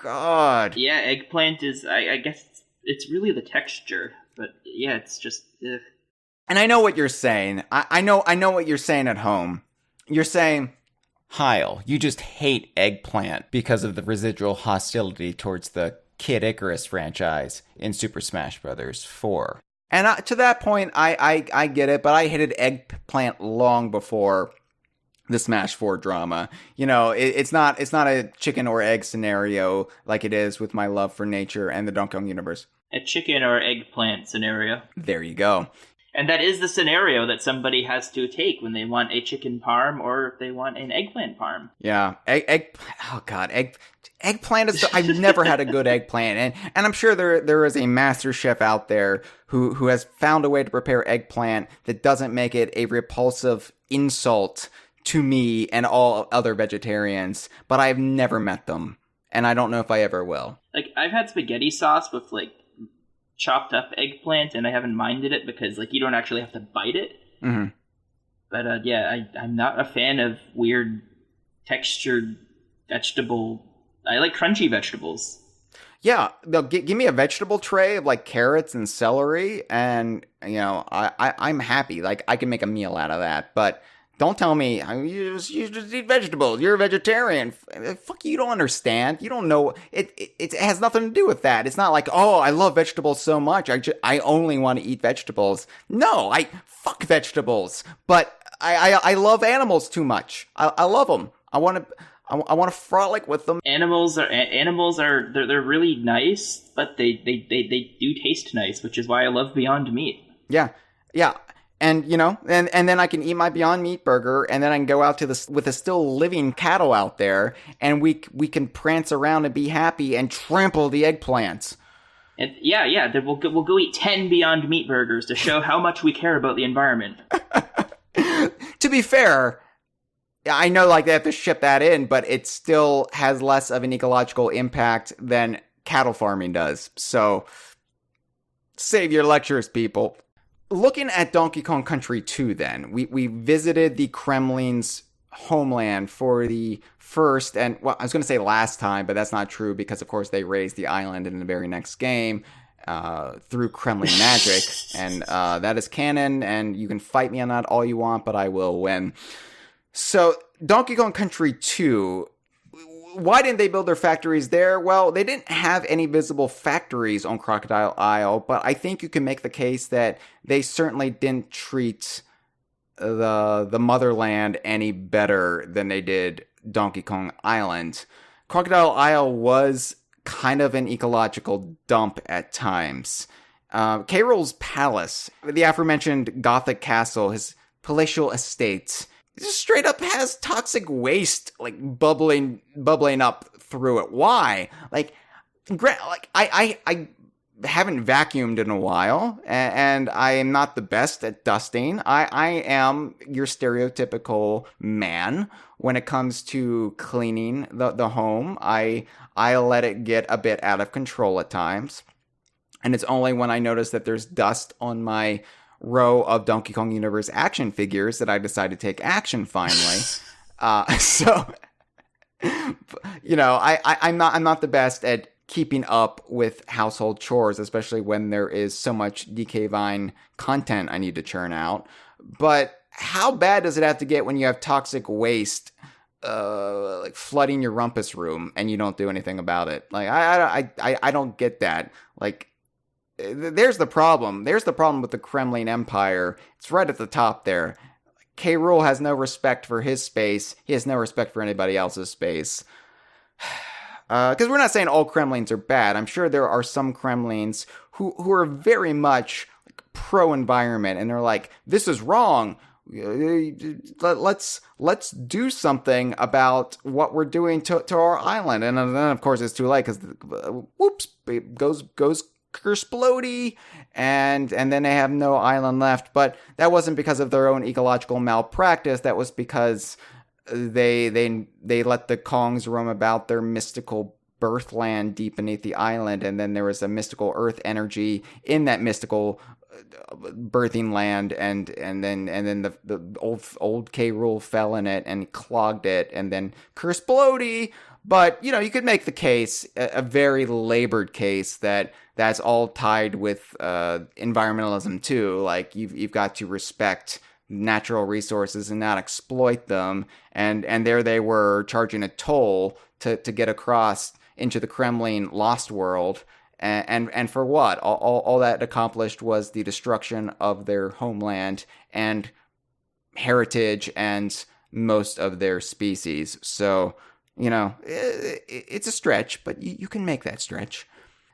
god. Yeah, eggplant is. I guess it's really the texture, but yeah, it's just. Ugh. And I know what you're saying. I know what you're saying at home. You're saying, Hyle, you just hate eggplant because of the residual hostility towards the Kid Icarus franchise in Super Smash Bros. 4. And to that point, I get it, but I hated eggplant long before the Smash 4 drama. You know, it's not a chicken or egg scenario like it is with my love for nature and the Donkey Kong universe. A chicken or eggplant scenario. There you go. And that is the scenario that somebody has to take when they want a chicken parm or if they want an eggplant parm. Yeah, eggplant is. I've never had a good eggplant, and I'm sure there is a master chef out there who has found a way to prepare eggplant that doesn't make it a repulsive insult to me and all other vegetarians. But I've never met them, and I don't know if I ever will. Like I've had spaghetti sauce with like chopped up eggplant, and I haven't minded it because like you don't actually have to bite it. Mm-hmm. But yeah, I'm not a fan of weird textured vegetable. I like crunchy vegetables. Yeah, give me a vegetable tray of like carrots and celery, and you know I'm happy. Like I can make a meal out of that. But don't tell me you just eat vegetables. You're a vegetarian. Fuck you! Don't understand. You don't know. It has nothing to do with that. It's not like, oh, I love vegetables so much. I only want to eat vegetables. No, I fuck vegetables. But I love animals too much. I love them. I want to frolic with them. Animals are they're really nice, but they do taste nice, which is why I love Beyond Meat. Yeah. And, you know, and then I can eat my Beyond Meat burger, and then I can go out with a still living cattle out there, and we can prance around and be happy and trample the eggplants. And yeah, then we'll go eat 10 Beyond Meat burgers to show how much we care about the environment. To be fair, I know like they have to ship that in, but it still has less of an ecological impact than cattle farming does. So save your lectures, people. Looking at Donkey Kong Country 2 then, we visited the Kremlin's homeland for the first, and well, I was going to say last time, but that's not true because of course they raised the island in the very next game through Kremlin magic, and that is canon, and you can fight me on that all you want, but I will win. So Donkey Kong Country 2, why didn't they build their factories there? Well, they didn't have any visible factories on Crocodile Isle, but I think you can make the case that they certainly didn't treat the motherland any better than they did Donkey Kong Island. Crocodile Isle was kind of an ecological dump at times. K. Rool's palace, the aforementioned Gothic castle, his palatial estate, just straight up has toxic waste like bubbling up through it. Why? Like I haven't vacuumed in a while, and I am not the best at dusting. I am your stereotypical man when it comes to cleaning the home. I let it get a bit out of control at times, and it's only when I notice that there's dust on my row of Donkey Kong Universe action figures that I decide to take action finally. So, you know, I'm not the best at keeping up with household chores, especially when there is so much DK Vine content I need to churn out. But how bad does it have to get when you have toxic waste like flooding your rumpus room and you don't do anything about it? Like I don't get that. Like, there's the problem. There's the problem with the Kremlin Empire. It's right at the top there. K. Rool has no respect for his space. He has no respect for anybody else's space. Because we're not saying all Kremlings are bad. I'm sure there are some Kremlings who are very much like, pro-environment, and they're like, this is wrong. Let's do something about what we're doing to our island. And then, of course, it's too late because, whoops, it goes Kersplody, and then they have no island left. But that wasn't because of their own ecological malpractice. That was because they let the Kongs roam about their mystical birthland deep beneath the island, and then there was a mystical earth energy in that mystical birthing land, and then the old K. Rool fell in it and clogged it, and then Kersplody. But you could make the case, a very labored case, that's all tied with environmentalism too. Like you've got to respect natural resources and not exploit them. And there they were charging a toll to get across into the Kremlin lost world. And for what? All that accomplished was the destruction of their homeland and heritage and most of their species. So, it's a stretch, but you can make that stretch.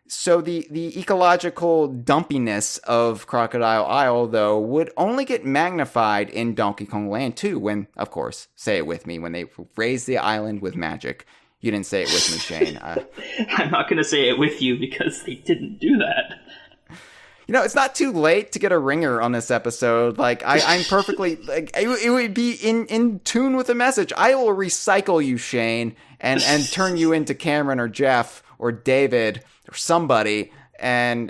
So the ecological dumpiness of Crocodile Isle, though, would only get magnified in Donkey Kong Land 2 when, of course, say it with me, when they raise the island with magic. You didn't say it with me, Shane. I'm not going to say it with you because they didn't do that. It's not too late to get a ringer on this episode. Like, I'm perfectly... like, it would be in tune with the message. I will recycle you, Shane, and turn you into Cameron or Jeff or David or somebody, and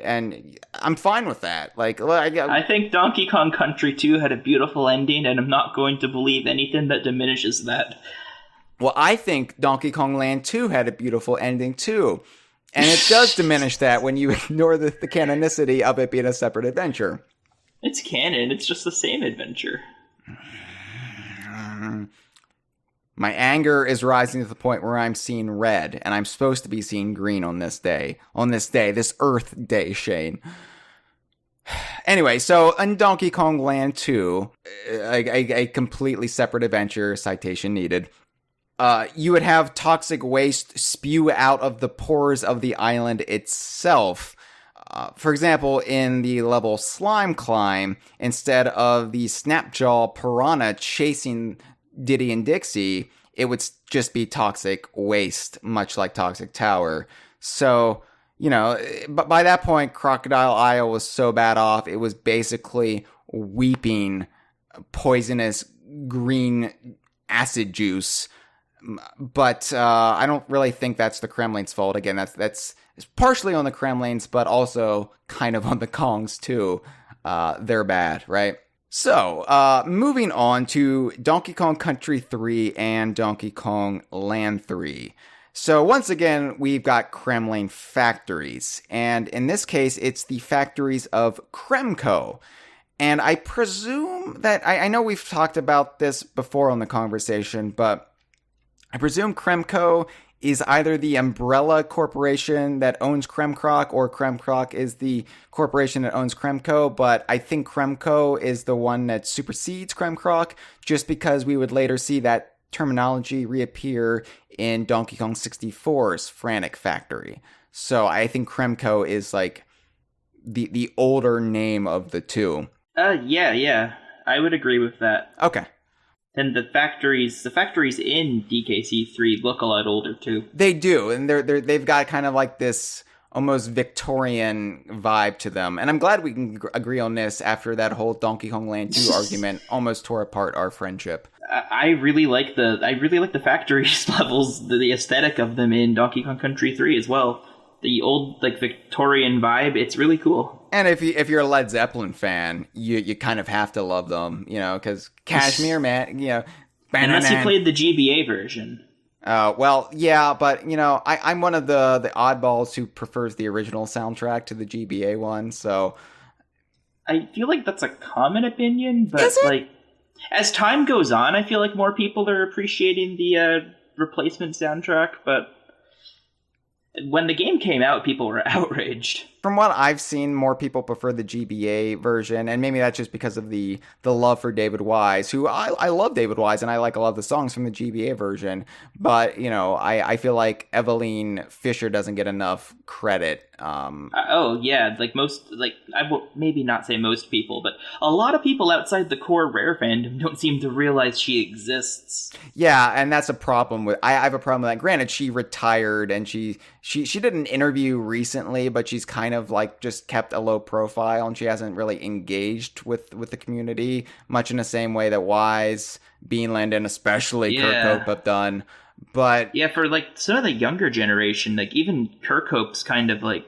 I'm fine with that. I think Donkey Kong Country 2 had a beautiful ending, and I'm not going to believe anything that diminishes that. Well, I think Donkey Kong Land 2 had a beautiful ending, too. And it does diminish that when you ignore the canonicity of it being a separate adventure. It's canon. It's just the same adventure. My anger is rising to the point where I'm seeing red, and I'm supposed to be seeing green on this day. This Earth Day, Shane. Anyway, so in Donkey Kong Land 2, a completely separate adventure, citation needed, you would have toxic waste spew out of the pores of the island itself. For example, in the level Slime Climb, instead of the Snapjaw Piranha chasing Diddy and Dixie, it would just be toxic waste, much like Toxic Tower. So, but by that point, Crocodile Isle was so bad off, it was basically weeping poisonous green acid juice. But I don't really think that's the Kremlings' fault. Again, that's partially on the Kremlings, but also kind of on the Kongs, too. They're bad, right? So, moving on to Donkey Kong Country 3 and Donkey Kong Land 3. So, once again, we've got Kremling factories. And in this case, it's the factories of CremKroc. And I presume that... I know we've talked about this before on the conversation, but I presume CremKroc is either the umbrella corporation that owns CremKroc, or CremKroc is the corporation that owns CremKroc, but I think CremKroc is the one that supersedes CremKroc, just because we would later see that terminology reappear in Donkey Kong 64's Frantic Factory. So I think CremKroc is like the older name of the two. Yeah. I would agree with that. Okay. And the factories in DKC3 look a lot older too. They do, and they've got kind of like this almost Victorian vibe to them. And I'm glad we can agree on this after that whole Donkey Kong Land 2 argument almost tore apart our friendship. I really like the factories levels, the aesthetic of them in Donkey Kong Country 3 as well. The old Victorian vibe, it's really cool. And if you're a Led Zeppelin fan, you kind of have to love them, because Kashmir, man, Unless you played the GBA version. Well, yeah, but I'm one of the oddballs who prefers the original soundtrack to the GBA one. So I feel like that's a common opinion, but as time goes on, I feel like more people are appreciating the replacement soundtrack, but when the game came out, people were outraged. from what I've seen, more people prefer the GBA version, and maybe that's just because of the love for David Wise, who I love David Wise, and I like a lot of the songs from the GBA version. But I feel like Eveline Fisher doesn't get enough credit. Oh yeah, like most, like I will maybe not say most people, but a lot of people outside the core Rare fandom don't seem to realize she exists. Yeah, and that's a problem with. I have a problem with that. Granted, she retired and she did an interview recently, but she's kind of like just kept a low profile and she hasn't really engaged with the community much in the same way that Wise, Beanland, and especially KremKroc have done. But yeah, for like some of the younger generation, like even KremKroc's kind of like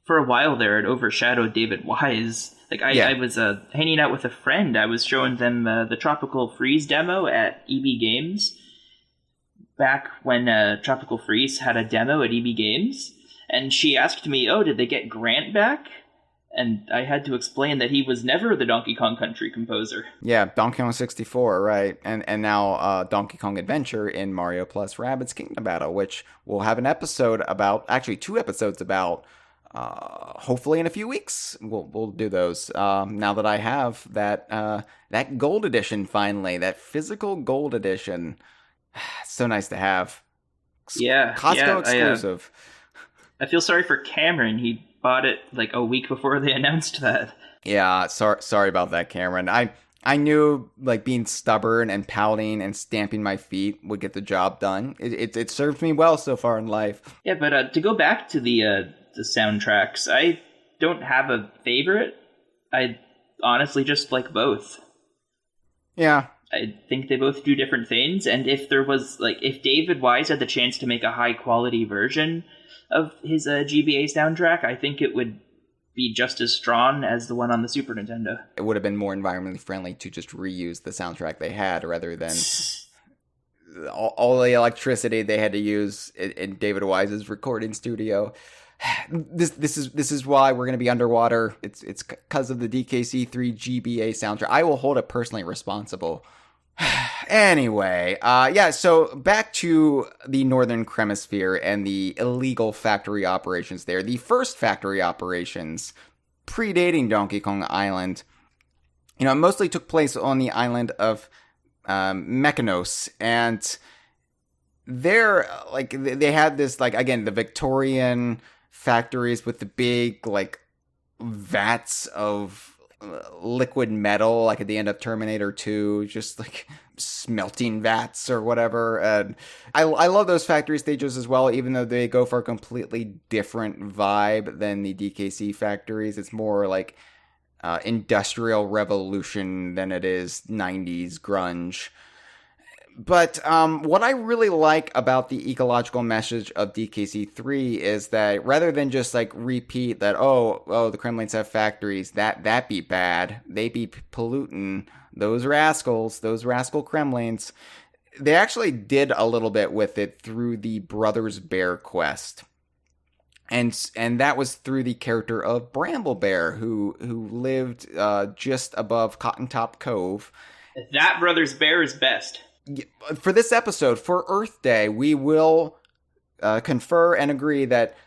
for a while there, it overshadowed David Wise. Like I was hanging out with a friend. I was showing them the Tropical Freeze demo at EB Games back when Tropical Freeze had a demo at EB Games, and she asked me, "Oh, did they get Grant back?" And I had to explain that he was never the Donkey Kong Country composer. Yeah, Donkey Kong 64, right? And now Donkey Kong Adventure in Mario plus Rabbids Kingdom Battle, which we'll have an episode about, actually 2 episodes about, hopefully in a few weeks. We'll do those. Now that I have that gold edition finally, that physical gold edition. So nice to have. Costco exclusive. I feel sorry for Cameron. He bought it like a week before they announced that. Yeah, sorry about that, Cameron. I knew like being stubborn and pouting and stamping my feet would get the job done. It served me well so far in life. Yeah, but to go back to the soundtracks, I don't have a favorite. I honestly just like both. Yeah. I think they both do different things, and if David Wise had the chance to make a high quality version of his GBA soundtrack, I think it would be just as strong as the one on the Super Nintendo. It would have been more environmentally friendly to just reuse the soundtrack they had rather than all the electricity they had to use in David Wise's recording studio. This is why we're going to be underwater. It's because of the DKC3 GBA soundtrack. I will hold it personally responsible. Anyway, so back to the Northern Kremisphere and the illegal factory operations there. The first factory operations, predating Donkey Kong Island, mostly took place on the island of Mykonos, and there, they had this, again, the Victorian factories with the big, vats of liquid metal, like at the end of Terminator 2, just smelting vats or whatever. And I love those factory stages as well, even though they go for a completely different vibe than the DKC factories. It's more like industrial revolution than it is 90s grunge. But what I really like about the ecological message of DKC3 is that rather than just repeat that, oh, the Kremlins have factories, that be bad, they be polluting, those rascal Kremlins, they actually did a little bit with it through the Brothers Bear quest. And that was through the character of Bramble Bear, who lived just above Cotton Top Cove. That Brothers Bear is best. For this episode, for Earth Day, we will confer and agree that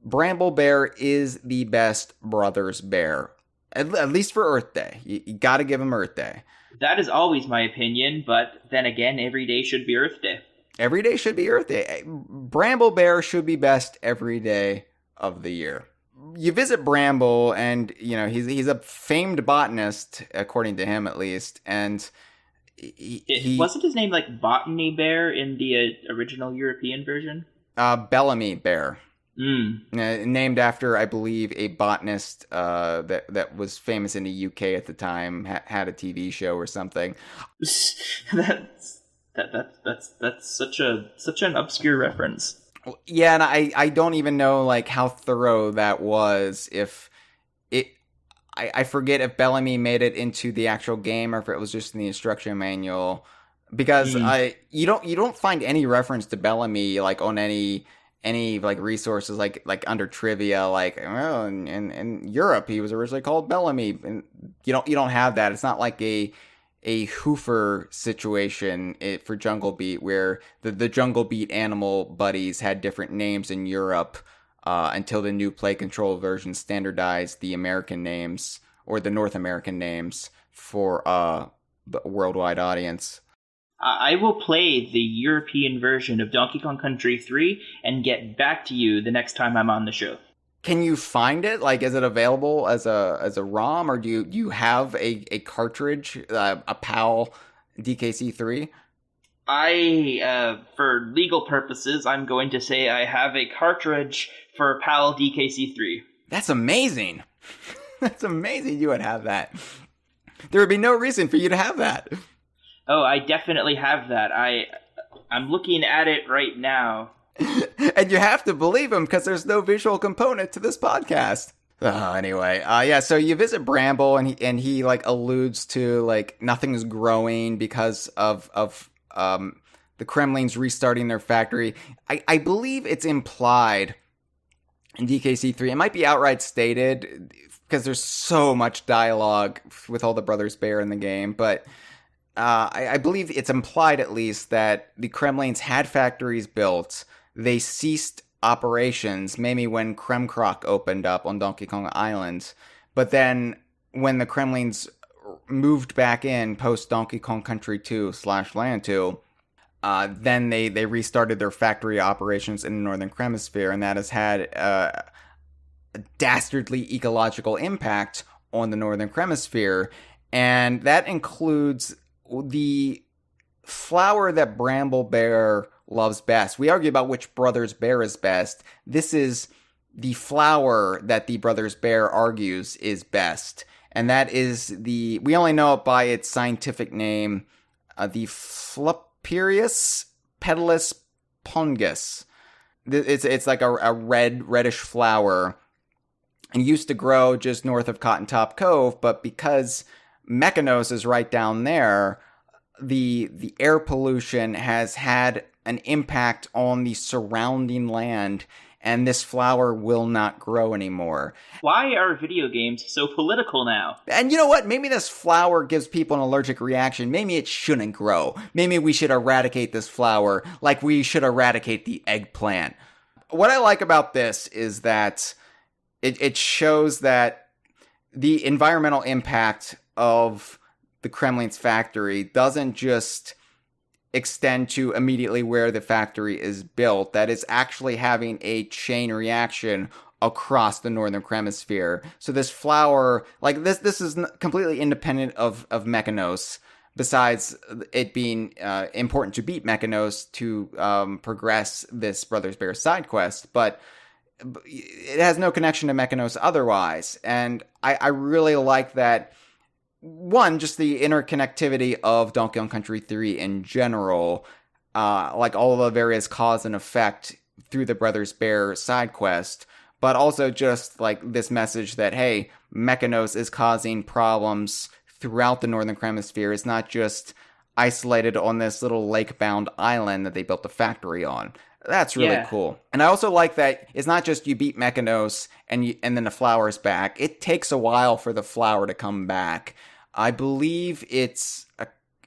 Bramble Bear is the best Brothers Bear. At least for Earth Day. You gotta give him Earth Day. That is always my opinion, but then again, every day should be Earth Day. Every day should be Earth Day. Bramble Bear should be best every day of the year. You visit Bramble, and he's a famed botanist, according to him at least, and wasn't his name Botany Bear in the original European version? Bellamy Bear. Named after, I believe, a botanist that was famous in the UK at the time, had a TV show or something. That's such an obscure reference. Yeah, and I don't even know how thorough that was. If it, I forget if Bellamy made it into the actual game or if it was just in the instruction manual, because you don't find any reference to Bellamy on any resources under trivia in Europe he was originally called Bellamy, and you don't have that. It's not like a Hoofer situation for Jungle Beat where the Jungle Beat animal buddies had different names in Europe until the new play control version standardized the American names, or the North American names, for the worldwide audience. I will play the European version of Donkey Kong Country 3 and get back to you the next time I'm on the show. Can you find it? Like, is it available as a ROM, or do you have a cartridge, a PAL DKC3? For legal purposes, I'm going to say I have a cartridge for PAL DKC3. That's amazing. That's amazing you would have that. There would be no reason for you to have that. Oh, I definitely have that. I'm looking at it right now. And you have to believe him because there's no visual component to this podcast. Anyway, yeah, so you visit Bramble and he like alludes to like nothing's growing because of the Kremlings restarting their factory. I believe it's implied in DKC3. It might be outright stated because there's so much dialogue with all the Brothers Bear in the game, but I believe it's implied at least that the Kremlings had factories built. They ceased operations, maybe when CremKroc opened up on Donkey Kong Island. But then when the Kremlings moved back in post Donkey Kong Country 2 / Land 2, then they restarted their factory operations in the Northern Kremisphere, and that has had a dastardly ecological impact on the Northern Kremisphere. And that includes the flower that Bramble Bear loves best. We argue about which Brothers Bear is best. This is the flower that the Brothers Bear argues is best. And that is we only know it by its scientific name, the Flapperius pedalus pongus. It's like a reddish flower, and used to grow just north of Cotton Top Cove, but because Mechanos is right down there, the air pollution has had an impact on the surrounding land, and this flower will not grow anymore. Why are video games so political now? And you know what? Maybe this flower gives people an allergic reaction. Maybe it shouldn't grow. Maybe we should eradicate this flower like we should eradicate the eggplant. What I like about this is that it shows that the environmental impact of the Kremlin's factory doesn't just extend to immediately where the factory is built. That is actually having a chain reaction across the Northern Kremisphere. So this flower, like this is completely independent of Mechanos, besides it being important to beat Mechanos to progress this Brothers Bear side quest, but it has no connection to Mechanos otherwise. And I really like that. One, just the interconnectivity of Donkey Kong Country 3 in general, like all of the various cause and effect through the Brothers Bear side quest, but also just like this message that, hey, Mechanos is causing problems throughout the Northern Kremisphere. It's not just isolated on this little lake-bound island that they built the factory on. That's really cool. And I also like that it's not just you beat Mechanos and then the flower's back. It takes a while for the flower to come back. I believe it's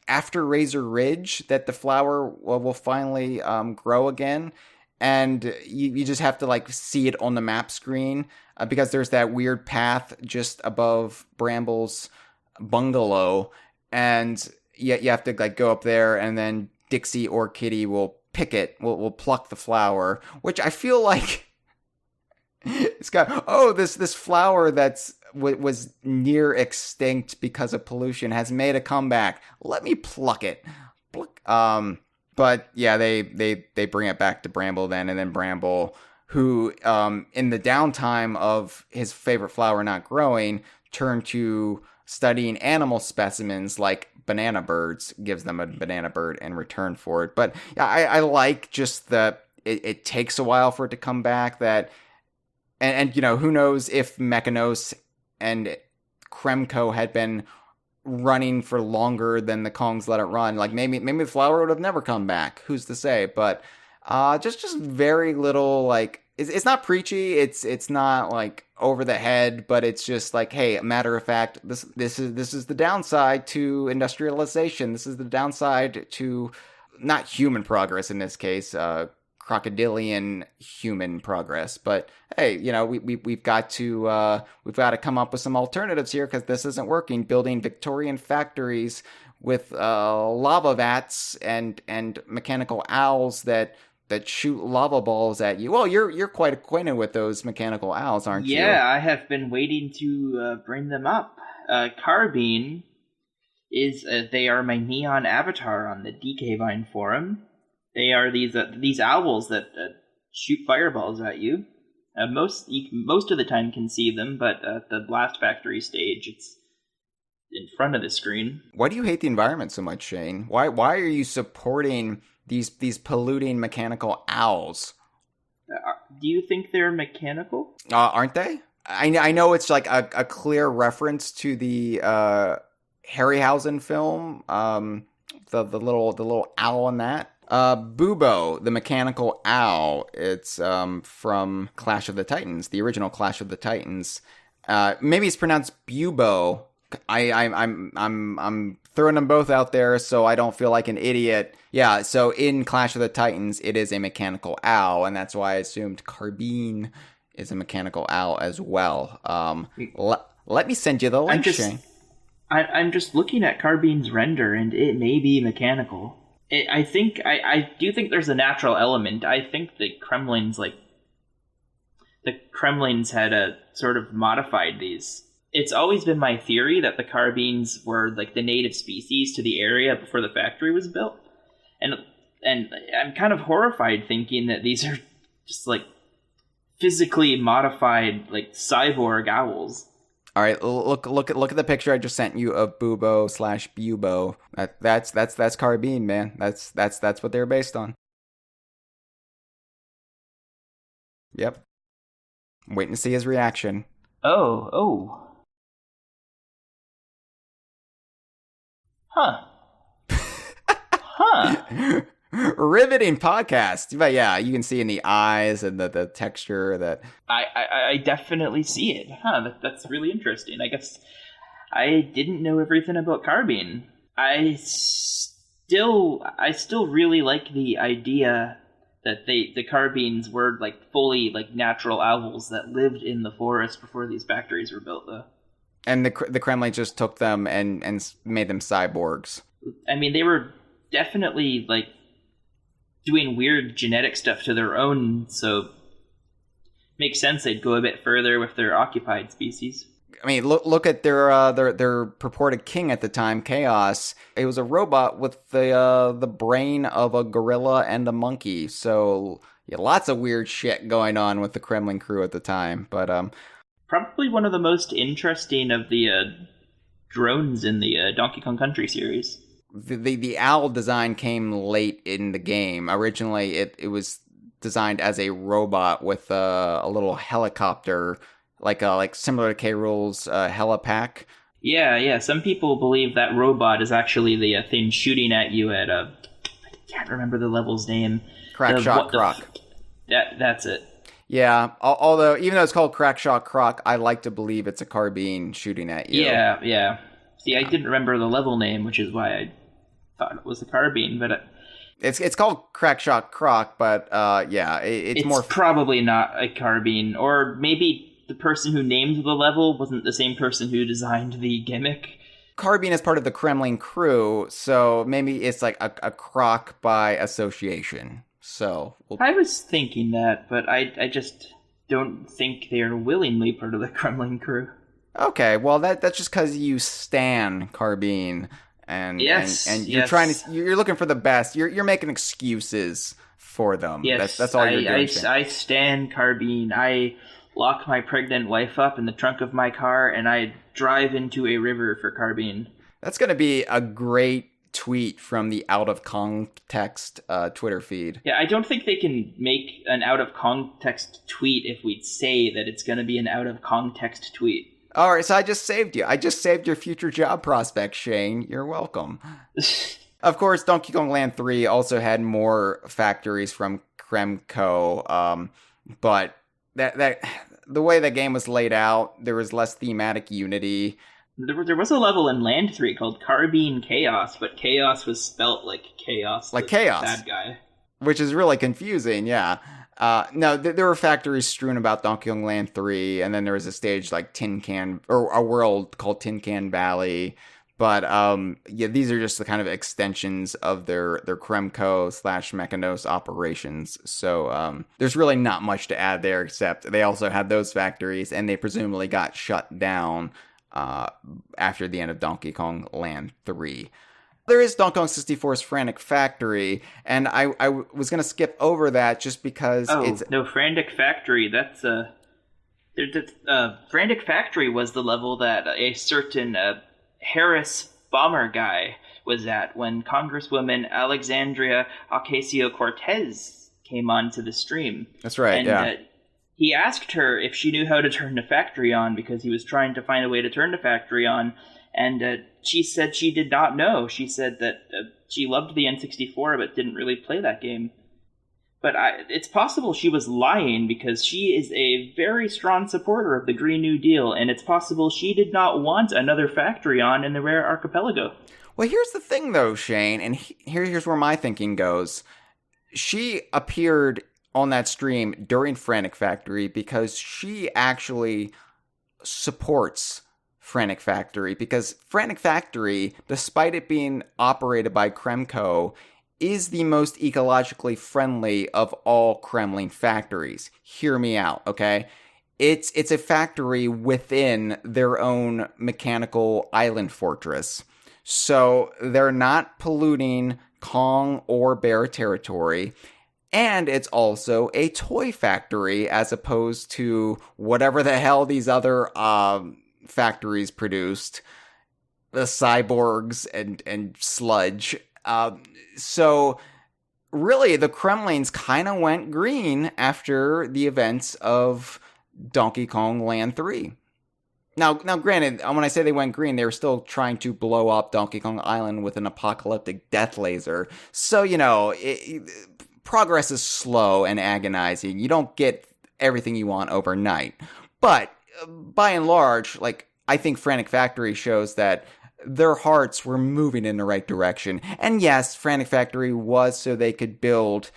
after Razor Ridge that the flower will finally grow again. And you just have to like see it on the map screen because there's that weird path just above Bramble's bungalow. And you have to like go up there, and then Dixie or Kitty will pick it, will pluck the flower, which I feel like it's got, this flower that's was near extinct because of pollution has made a comeback. Let me pluck it. But yeah, they bring it back to Bramble then, and then Bramble, who in the downtime of his favorite flower not growing, turned to studying animal specimens like banana birds, gives them a banana bird in return for it. But I like just that it takes a while for it to come back. That and you know, who knows if Mechanos and CremKroc had been running for longer than the Kongs let it run. Like maybe the flower would have never come back. Who's to say? But just very little, like it's not preachy. It's not like over the head, but it's just like, hey, matter of fact, this is the downside to industrialization. This is the downside to not human progress in this case, crocodilian human progress. But hey, we've got to come up with some alternatives here because this isn't working. Building Victorian factories with lava vats and mechanical owls that shoot lava balls at you. Well, you're quite acquainted with those mechanical owls, aren't you? Yeah, I have been waiting to bring them up. Carbine they are my neon avatar on the DK Vine forum. They are these owls that shoot fireballs at you. Most of the time can see them, but at the Blast Factory stage, it's in front of the screen. Why do you hate the environment so much, Shane? Why are you supporting these polluting mechanical owls? Do you think they're mechanical? Aren't they? I know it's like a clear reference to the Harryhausen film, the little owl in that. Bubo, the mechanical owl. It's from Clash of the Titans, the original Clash of the Titans. Maybe it's pronounced Bubo. I'm throwing them both out there so I don't feel like an idiot. Yeah, so in Clash of the Titans, it is a mechanical owl, and that's why I assumed Carbine is a mechanical owl as well. Let me send you the link, Shane. I'm just looking at Carbine's render, and it may be mechanical. I do think there's a natural element. I think the Kremlins had sort of modified these. It's always been my theory that the Carbines were like the native species to the area before the factory was built. And I'm kind of horrified thinking that these are just like physically modified like cyborg owls. All right, look at the picture I just sent you of Bubo/Bubo. That's Carbine, man. That's what they're based on. Yep. I'm waiting to see his reaction. Oh. Huh. Riveting podcast. But yeah, you can see in the eyes and the texture that I definitely see it. That's really interesting. I guess I didn't know everything about Carbine. I still really like the idea that the Carbines were like fully like natural owls that lived in the forest before these factories were built, though. And the Kremlin just took them and made them cyborgs. I mean, they were definitely like doing weird genetic stuff to their own, so makes sense they'd go a bit further with their occupied species. I mean, look at their purported king at the time, Chaos. It was a robot with the brain of a gorilla and a monkey. So yeah, lots of weird shit going on with the Kremlin crew at the time. But probably one of the most interesting of the drones in the Donkey Kong Country series. The owl design came late in the game. Originally, it was designed as a robot with a little helicopter, like similar to K. Rool's helipack. Yeah. Some people believe that robot is actually the thing shooting at you at I can't remember the level's name. CremKroc. That's it. Yeah, although even though it's called CremKroc, I like to believe it's a carbine shooting at you. Yeah. See, I didn't remember the level name, which is why I thought it was a carbine, but it's called CremKroc, but yeah, it's more probably not a carbine, or maybe the person who named the level wasn't the same person who designed the gimmick. Carbine is part of the Kremlin crew, so maybe it's like a croc by association. So I was thinking that, but I just don't think they are willingly part of the Kremlin crew. Okay, well that's just because you stan Carbine, and you're looking for the best. You're making excuses for them. Yes, that's all you're doing. I stan Carbine. I lock my pregnant wife up in the trunk of my car, and I drive into a river for Carbine. That's going to be a great tweet from the out of context Twitter feed. Yeah, I don't think they can make an out of context tweet if we say that it's going to be an out of context tweet. All right, so I just saved you. I just saved your future job prospects, Shane. You're welcome. Of course, Donkey Kong Land 3 also had more factories from CremKroc, but that the way the game was laid out, there was less thematic unity. There was a level in Land 3 called Carbine Chaos, but Chaos was spelt like Chaos. Like Chaos. Bad guy. which is really confusing, yeah. No, there were factories strewn about Donkey Kong Land 3, and then there was a stage like Tin Can, or a world called Tin Can Valley. But yeah, these are just the kind of extensions of their Kremco / Mechanos operations. So there's really not much to add there, except they also had those factories, and they presumably got shut down after the end of Donkey Kong Land 3. There is Donkey Kong 64's Frantic Factory, and I was going to skip over that just because it's... no, Frantic Factory, that's... Frantic Factory was the level that a certain Harris bomber guy was at when Congresswoman Alexandria Ocasio-Cortez came onto the stream. That's right, and, yeah. He asked her if she knew how to turn the factory on because he was trying to find a way to turn the factory on, and she said she did not know. She said that she loved the N64 but didn't really play that game. But it's possible she was lying because she is a very strong supporter of the Green New Deal, and it's possible she did not want another factory on in the Rare Archipelago. Well, here's the thing, though, Shane, and here's where my thinking goes. She appeared on that stream during Frantic Factory because she actually supports Frantic Factory, because Frantic Factory, despite it being operated by Kremco, is the most ecologically friendly of all Kremlin factories. Hear me out, okay? It's a factory within their own mechanical island fortress. So they're not polluting Kong or Bear territory. And it's also a toy factory as opposed to whatever the hell these other factories produced. The cyborgs and sludge. So really, the Kremlins kind of went green after the events of Donkey Kong Land 3. Now, granted, when I say they went green, they were still trying to blow up Donkey Kong Island with an apocalyptic death laser. So, progress is slow and agonizing. You don't get everything you want overnight. But by and large, I think Frantic Factory shows that their hearts were moving in the right direction. And yes, Frantic Factory was so they could build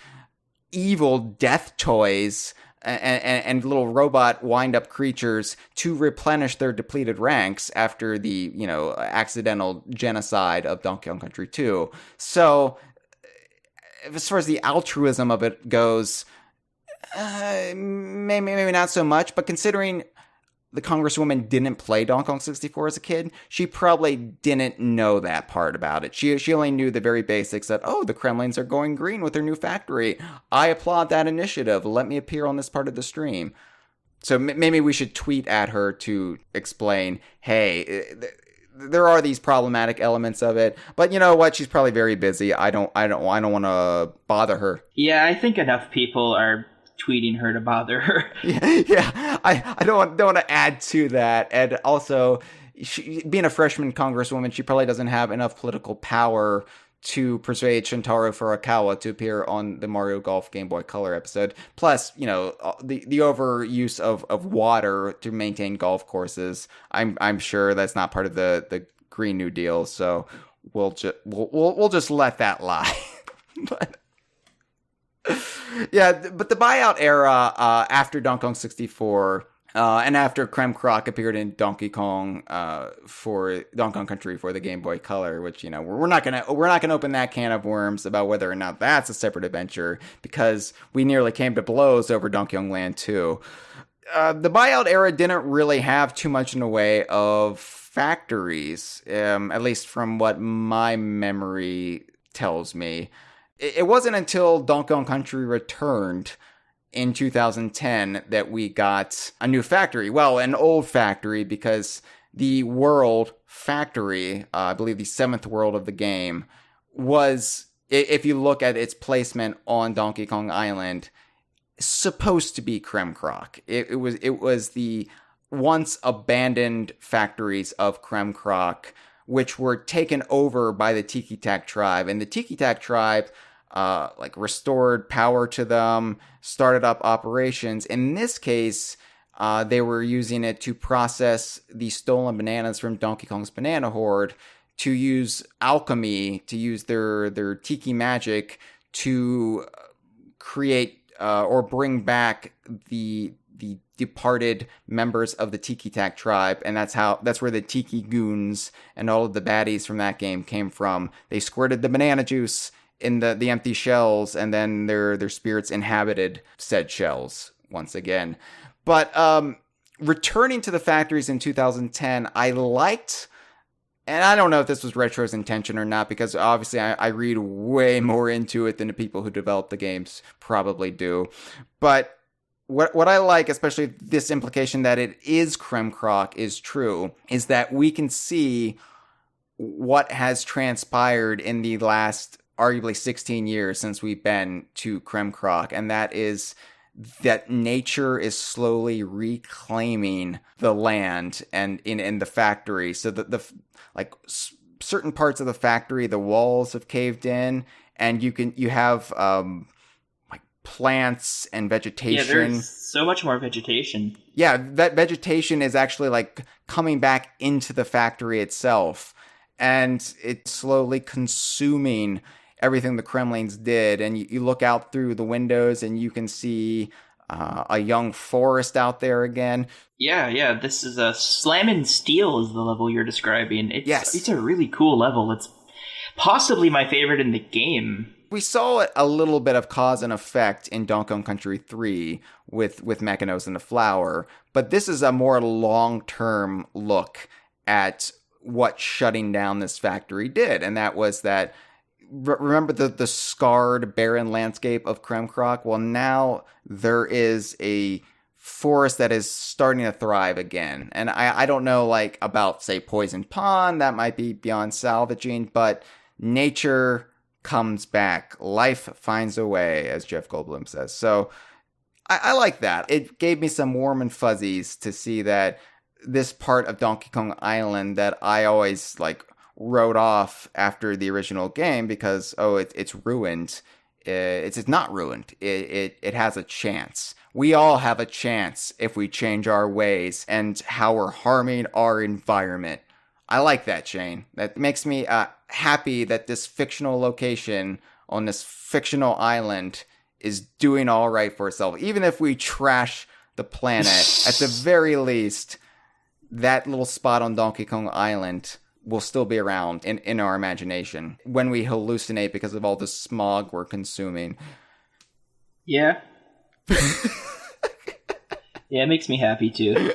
evil death toys and little robot wind-up creatures to replenish their depleted ranks after the, accidental genocide of Donkey Kong Country 2. So, as far as the altruism of it goes, maybe not so much, but considering the Congresswoman didn't play Donkey Kong 64 as a kid, she probably didn't know that part about it. She only knew the very basics that, the Kremlins are going green with their new factory. I applaud that initiative. Let me appear on this part of the stream. So maybe we should tweet at her to explain, hey, there are these problematic elements of it, but you know what? She's probably very busy. I don't want to bother her. Yeah, I think enough people are tweeting her to bother her. Yeah. I don't want to add to that. And also, being a freshman congresswoman, she probably doesn't have enough political power to persuade Shintaro Furukawa to appear on the Mario Golf Game Boy Color episode. Plus, the overuse of water to maintain golf courses. I'm sure that's not part of the Green New Deal. So we'll just let that lie. But yeah, but the buyout era after Donkey Kong 64 and after CremKroc appeared in Donkey Kong for Donkey Kong Country for the Game Boy Color, which we're not gonna open that can of worms about whether or not that's a separate adventure because we nearly came to blows over Donkey Kong Land 2. The buyout era didn't really have too much in the way of factories, at least from what my memory tells me. It wasn't until Donkey Kong Country returned in 2010 that we got a new factory. Well, an old factory, because the world factory, I believe the 7th world of the game, was, if you look at its placement on Donkey Kong Island, supposed to be CremKroc. It was the once abandoned factories of CremKroc, which were taken over by the Tiki Tak tribe. And the Tiki Tak tribe restored power to them, started up operations. In this case, they were using it to process the stolen bananas from Donkey Kong's Banana Horde, to use alchemy, to use their tiki magic to create or bring back the departed members of the Tiki Tak tribe, and that's where the Tiki Goons and all of the baddies from that game came from. They squirted the banana juice in the empty shells, and then their spirits inhabited said shells once again. But returning to the factories in 2010, I liked, and I don't know if this was Retro's intention or not, because obviously I read way more into it than the people who developed the games probably do. But what I like, especially this implication that it is CremKroc is true, is that we can see what has transpired in the last arguably 16 years since we've been to CremKroc, and that is that nature is slowly reclaiming the land and in the factory. So that certain parts of the factory, the walls have caved in, and you have plants and vegetation. Yeah, there's so much more vegetation. Yeah, that vegetation is actually like coming back into the factory itself, and it's slowly consuming everything the Kremlings did. And you look out through the windows and you can see a young forest out there again. Yeah, this is a Slam and Steel is the level you're describing. It's a really cool level. It's possibly my favorite in the game. We saw a little bit of cause and effect in Donkey Kong Country 3 with Mechanos and the Flower, but this is a more long-term look at what shutting down this factory did, and that was that, remember the scarred, barren landscape of CremKroc? Well, now there is a forest that is starting to thrive again, and I don't know, like, about, say, Poison Pond, that might be beyond salvaging, but nature comes back. Life finds a way, as Jeff Goldblum says. So I like that. It gave me some warm and fuzzies to see that this part of Donkey Kong Island that I always wrote off after the original game because it's ruined. It's not ruined. It has a chance. We all have a chance if we change our ways and how we're harming our environment. I like that, Shane. That makes me happy that this fictional location on this fictional island is doing all right for itself. Even if we trash the planet, at the very least, that little spot on Donkey Kong Island will still be around in our imagination when we hallucinate because of all the smog we're consuming. Yeah. Yeah, it makes me happy too.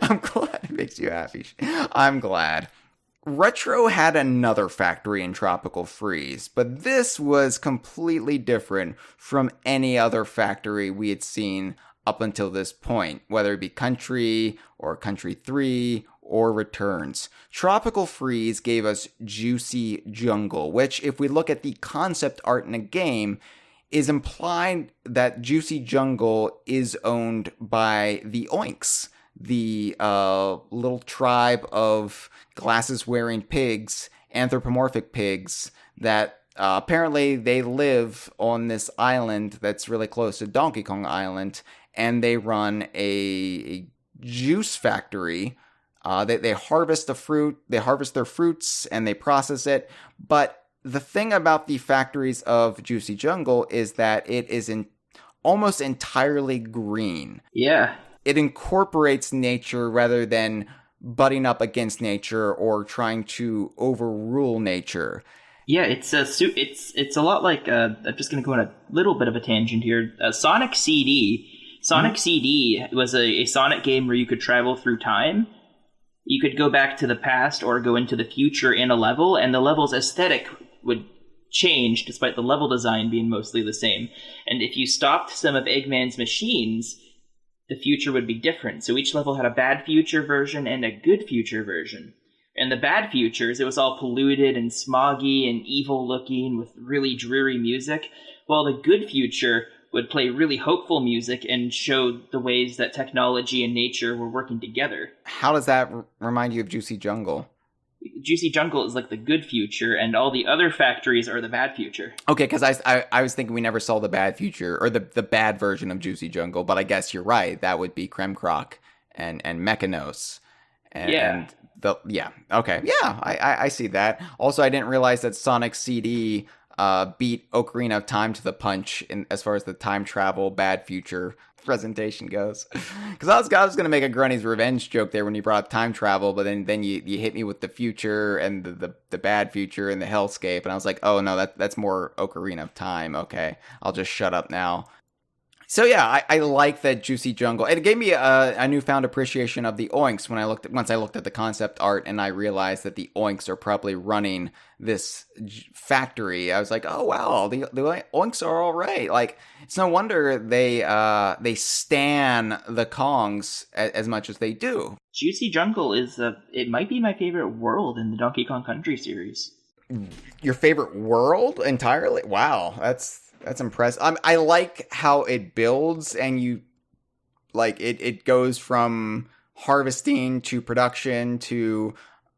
I'm glad it makes you happy. I'm glad. Retro had another factory in Tropical Freeze, but this was completely different from any other factory we had seen up until this point, whether it be Country or Country 3 or Returns. Tropical Freeze gave us Juicy Jungle, which, if we look at the concept art in a game, is implied that Juicy Jungle is owned by the Oinks, the little tribe of glasses-wearing pigs, anthropomorphic pigs, that apparently they live on this island that's really close to Donkey Kong Island, and they run a juice factory. They harvest the fruit, they harvest their fruits, and they process it, but the thing about the factories of Juicy Jungle is that it is almost entirely green. Yeah. It incorporates nature rather than butting up against nature or trying to overrule nature. Yeah, it's a lot like I'm just going to go on a little bit of a tangent here. Sonic CD. Sonic CD was a Sonic game where you could travel through time. You could go back to the past or go into the future in a level, and the level's aesthetic would change despite the level design being mostly the same. And if you stopped some of Eggman's machines, the future would be different. So each level had a bad future version and a good future version. And the bad futures, it was all polluted and smoggy and evil looking with really dreary music, while the good future would play really hopeful music and show the ways that technology and nature were working together. How does that remind you of Juicy Jungle? Juicy Jungle is like the good future, and all the other factories are the bad future. Okay, because I was thinking we never saw the bad future, or the bad version of Juicy Jungle, but I guess you're right. That would be CremKroc and Mechanos. Okay. Yeah, I see that. Also, I didn't realize that Sonic CD beat Ocarina of Time to the punch as far as the time travel bad future presentation goes. Because I was going to make a Grunny's Revenge joke there when you brought up time travel, but then you hit me with the future and the bad future and the hellscape, and I was like, oh no, that's more Ocarina of Time. Okay, I'll just shut up now. So yeah, I like that Juicy Jungle. It gave me a newfound appreciation of the Oinks once I looked at the concept art and I realized that the Oinks are probably running this factory. I was like, oh wow, the Oinks are all right. Like, it's no wonder they stan the Kongs as much as they do. Juicy Jungle it might be my favorite world in the Donkey Kong Country series. Your favorite world entirely? Wow, that's impressive. I like how it builds, and it goes from harvesting to production to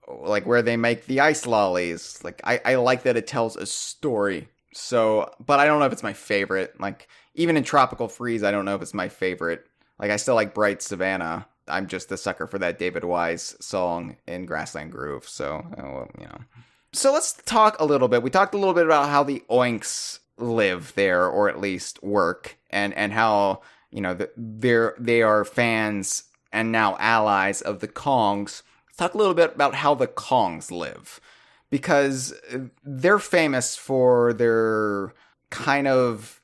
like where they make the ice lollies. Like I like that it tells a story. So, but I don't know if it's my favorite. Like even in Tropical Freeze, I don't know if it's my favorite. Like I still like Bright Savannah. I'm just a sucker for that David Wise song in Grassland Groove. So, So let's talk a little bit. We talked a little bit about how the Oinks live there, or at least work, and how they are fans and now allies of the Kongs. Let's talk a little bit about how the Kongs live, because they're famous for their kind of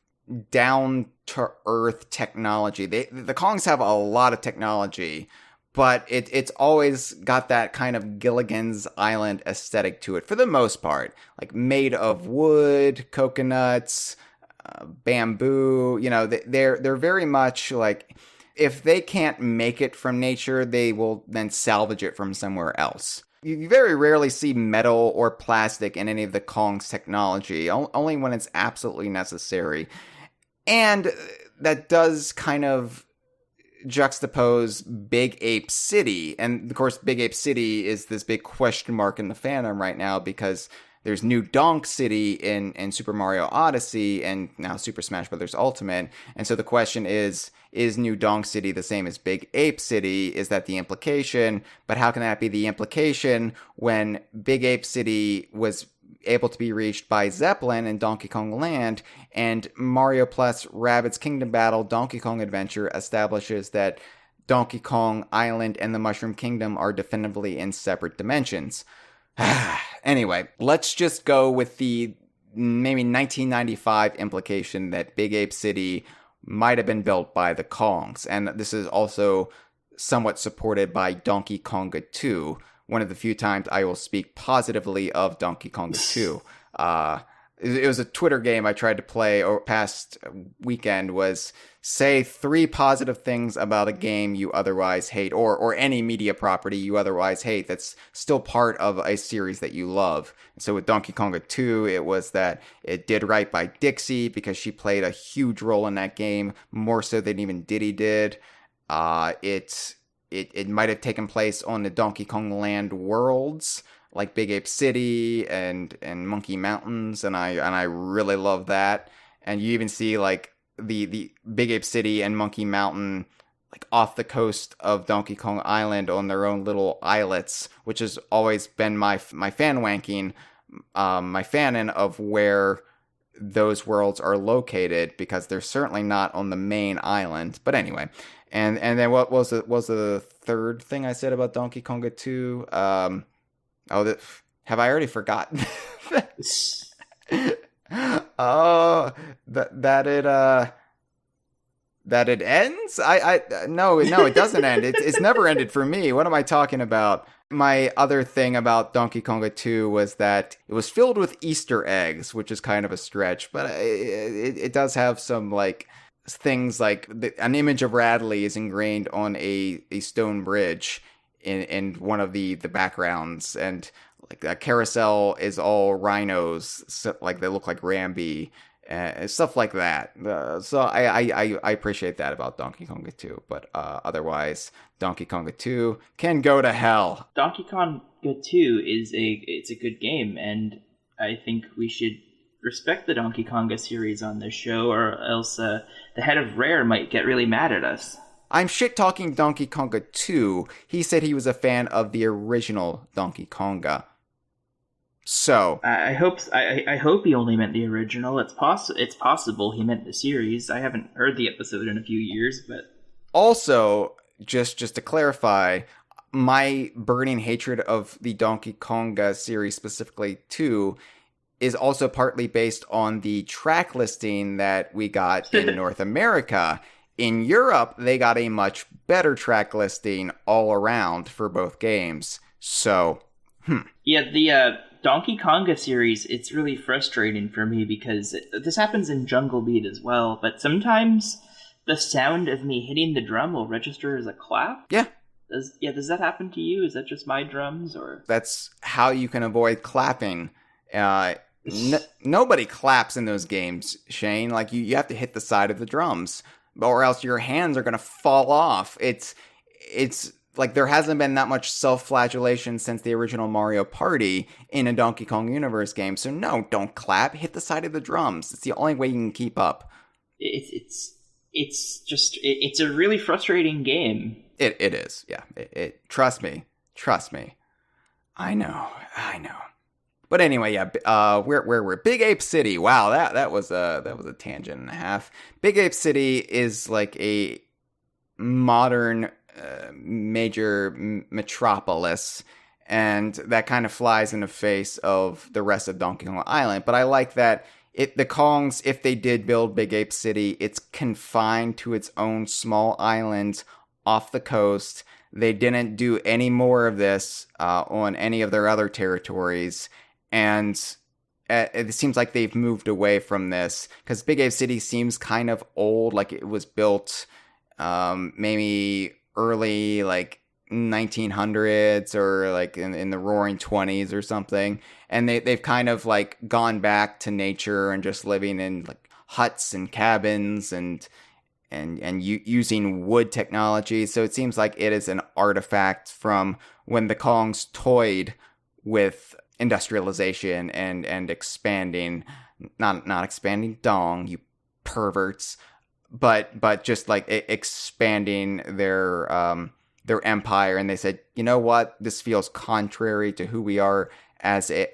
down to earth technology. The Kongs have a lot of technology, but it's always got that kind of Gilligan's Island aesthetic to it, for the most part. Like, made of wood, coconuts, bamboo. They're very much like, if they can't make it from nature, they will then salvage it from somewhere else. You very rarely see metal or plastic in any of the Kong's technology, only when it's absolutely necessary. And that does kind of juxtapose Big Ape City. And of course, Big Ape City is this big question mark in the fandom right now, because there's New Donk City in Super Mario Odyssey and now Super Smash Bros. Ultimate. And so the question is New Donk City the same as Big Ape City? Is that the implication? But how can that be the implication when Big Ape City was able to be reached by Zeppelin in Donkey Kong Land, and Mario plus Rabbids Kingdom Battle Donkey Kong Adventure establishes that Donkey Kong Island and the Mushroom Kingdom are definitively in separate dimensions? Anyway, let's just go with the maybe 1995 implication that Big Ape City might have been built by the Kongs, and this is also somewhat supported by Donkey Konga 2, one of the few times I will speak positively of Donkey Konga 2. It was a Twitter game I tried to play past weekend, was say 3 positive things about a game you otherwise hate, or any media property you otherwise hate that's still part of a series that you love. So with Donkey Konga 2, it was that it did right by Dixie, because she played a huge role in that game, more so than even Diddy did. It might have taken place on the Donkey Kong Land worlds, like Big Ape City and Monkey Mountains, and I really love that. And you even see like the Big Ape City and Monkey Mountain like off the coast of Donkey Kong Island on their own little islets, which has always been my fan-wanking, my fanon of where those worlds are located, because they're certainly not on the main island. But anyway, and then what was the third thing I said about Donkey Konga 2? Have I already forgotten? That it ends? No, it doesn't end. It's never ended for me. What am I talking about? My other thing about Donkey Konga 2 was that it was filled with Easter eggs, which is kind of a stretch, but it does have some like things like an image of Radley is ingrained on a stone bridge in one of the backgrounds, and like a carousel is all rhinos, so, like they look like Rambi. Stuff like that. So I appreciate that about Donkey Konga 2. But otherwise, Donkey Konga 2 can go to hell. Donkey Konga 2 it's a good game, and I think we should respect the Donkey Konga series on this show, or else the head of Rare might get really mad at us. I'm shit-talking Donkey Konga 2. He said he was a fan of the original Donkey Konga. So, I hope he only meant the original. It's possible he meant the series. I haven't heard the episode in a few years, but also, just to clarify, my burning hatred of the Donkey Konga series specifically too is also partly based on the track listing that we got in North America. In Europe, they got a much better track listing all around for both games. So, yeah, the Donkey Konga series, it's really frustrating for me because this happens in Jungle Beat as well, but sometimes the sound of me hitting the drum will register as a clap. yeah. Does that happen to you? Is that just my drums, or That's how you can avoid clapping. Nobody claps in those games, Shane. Like, you have to hit the side of the drums, or else your hands are going to fall off. It's like there hasn't been that much self-flagellation since the original Mario Party in a Donkey Kong Universe game. So no, don't clap. Hit the side of the drums. It's the only way you can keep up. It's a really frustrating game. It is. Yeah. Trust me. I know. But anyway, yeah. We're Big Ape City. Wow, that was a tangent and a half. Big Ape City is like a modern major metropolis, and that kind of flies in the face of the rest of Donkey Kong Island. But I like that the Kongs, if they did build Big Ape City, it's confined to its own small island off the coast. They didn't do any more of this on any of their other territories, and it seems like they've moved away from this because Big Ape City seems kind of old, like it was built maybe early like 1900s or like in the roaring 20s or something, and they've kind of like gone back to nature and just living in like huts and cabins and using wood technology. So it seems like it is an artifact from when the Kongs toyed with industrialization and expanding, not expanding dong, you perverts, but just like expanding their empire. And they said, you know what, this feels contrary to who we are as a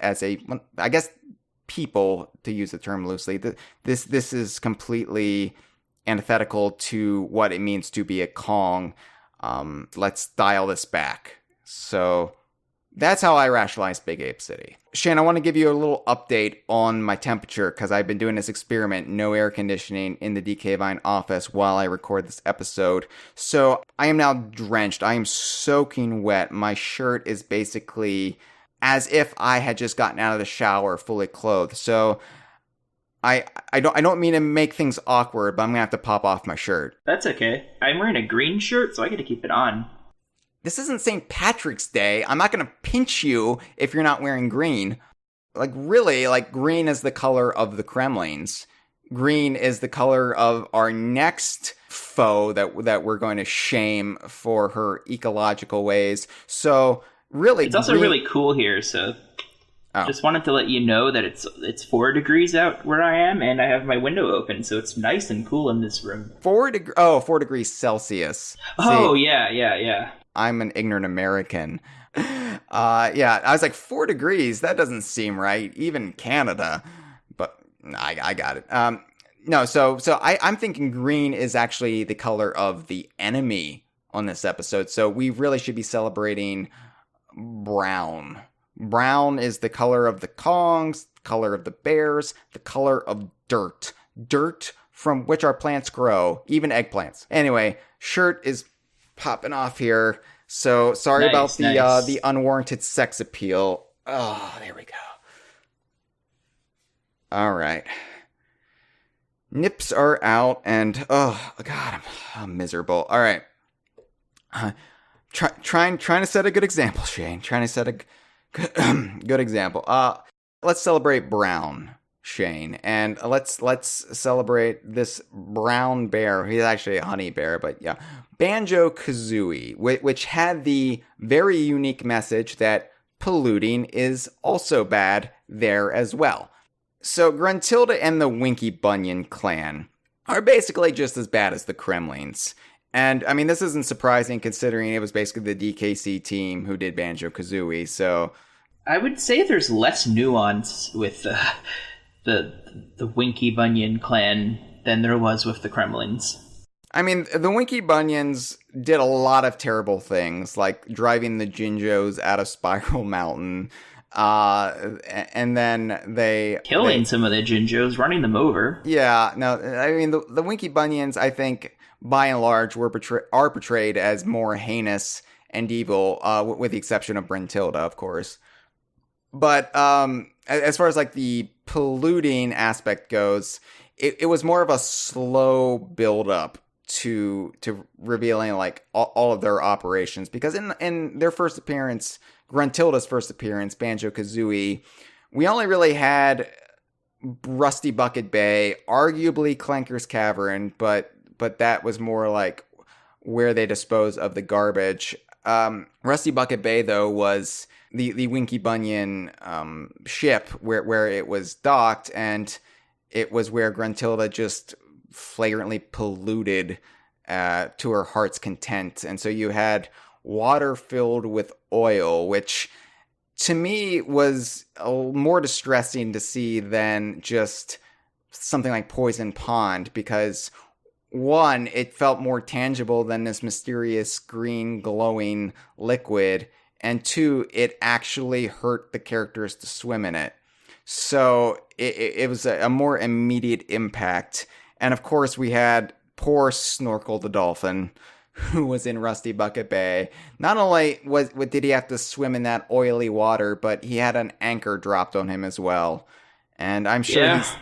I guess people, to use the term loosely. This is completely antithetical to what it means to be a Kong. Let's dial this back. So that's how I rationalize Big Ape City. Shane, I want to give you a little update on my temperature because I've been doing this experiment, no air conditioning in the DK Vine office while I record this episode. So I am now drenched. I am soaking wet. My shirt is basically as if I had just gotten out of the shower fully clothed. So I don't mean to make things awkward, but I'm gonna have to pop off my shirt. That's okay. I'm wearing a green shirt, so I get to keep it on. This isn't St. Patrick's Day. I'm not gonna pinch you if you're not wearing green. Like, really, like, green is the color of the Kremlings. Green is the color of our next foe that we're going to shame for her ecological ways. So really, it's also really cool here, so just wanted to let you know that it's 4 degrees out where I am, and I have my window open, so it's nice and cool in this room. 4 degrees Celsius. Oh, see, yeah. I'm an ignorant American. Yeah, I was like, 4 degrees? That doesn't seem right. Even Canada. But I got it. No, so I'm thinking green is actually the color of the enemy on this episode. So we really should be celebrating brown. Brown is the color of the Kongs, the color of the bears, the color of dirt. Dirt from which our plants grow, even eggplants. Anyway, shirt is popping off here. So sorry about the unwarranted sex appeal. Oh, there we go. All right. Nips are out, and oh God, I'm miserable. All right. Trying to set a good example, Shane. Trying to set a good example. Let's celebrate brown, Shane, and let's celebrate this brown bear. He's actually a honey bear, but yeah, Banjo-Kazooie, which had the very unique message that polluting is also bad there as well. So Gruntilda and the Winky Bunyan clan are basically just as bad as the Kremlings. And, I mean, this isn't surprising considering it was basically the DKC team who did Banjo-Kazooie, so I would say there's less nuance with the Winky Bunyan clan than there was with the Kremlings. I mean, the Winky Bunions did a lot of terrible things, like driving the Jinjos out of Spiral Mountain, and then killing some of the Jinjos, running them over. Yeah, no, I mean, the Winky Bunions, I think, by and large, are portrayed as more heinous and evil, with the exception of Brentilda, of course. But as far as like the polluting aspect goes, it was more of a slow build up to revealing like all of their operations, because in their first appearance, Gruntilda's first appearance, Banjo-Kazooie, we only really had Rusty Bucket Bay, arguably Clanker's Cavern, but that was more like where they dispose of the garbage. Rusty Bucket Bay, though, was the Winky Bunyan ship where it was docked, and it was where Gruntilda just flagrantly polluted to her heart's content. And so you had water filled with oil, which to me was more distressing to see than just something like Poison Pond, because one, it felt more tangible than this mysterious green glowing liquid, and two, it actually hurt the characters to swim in it. So it was a more immediate impact. And of course, we had poor Snorkel the dolphin, who was in Rusty Bucket Bay. Not only did he have to swim in that oily water, but he had an anchor dropped on him as well. And I'm sure he's,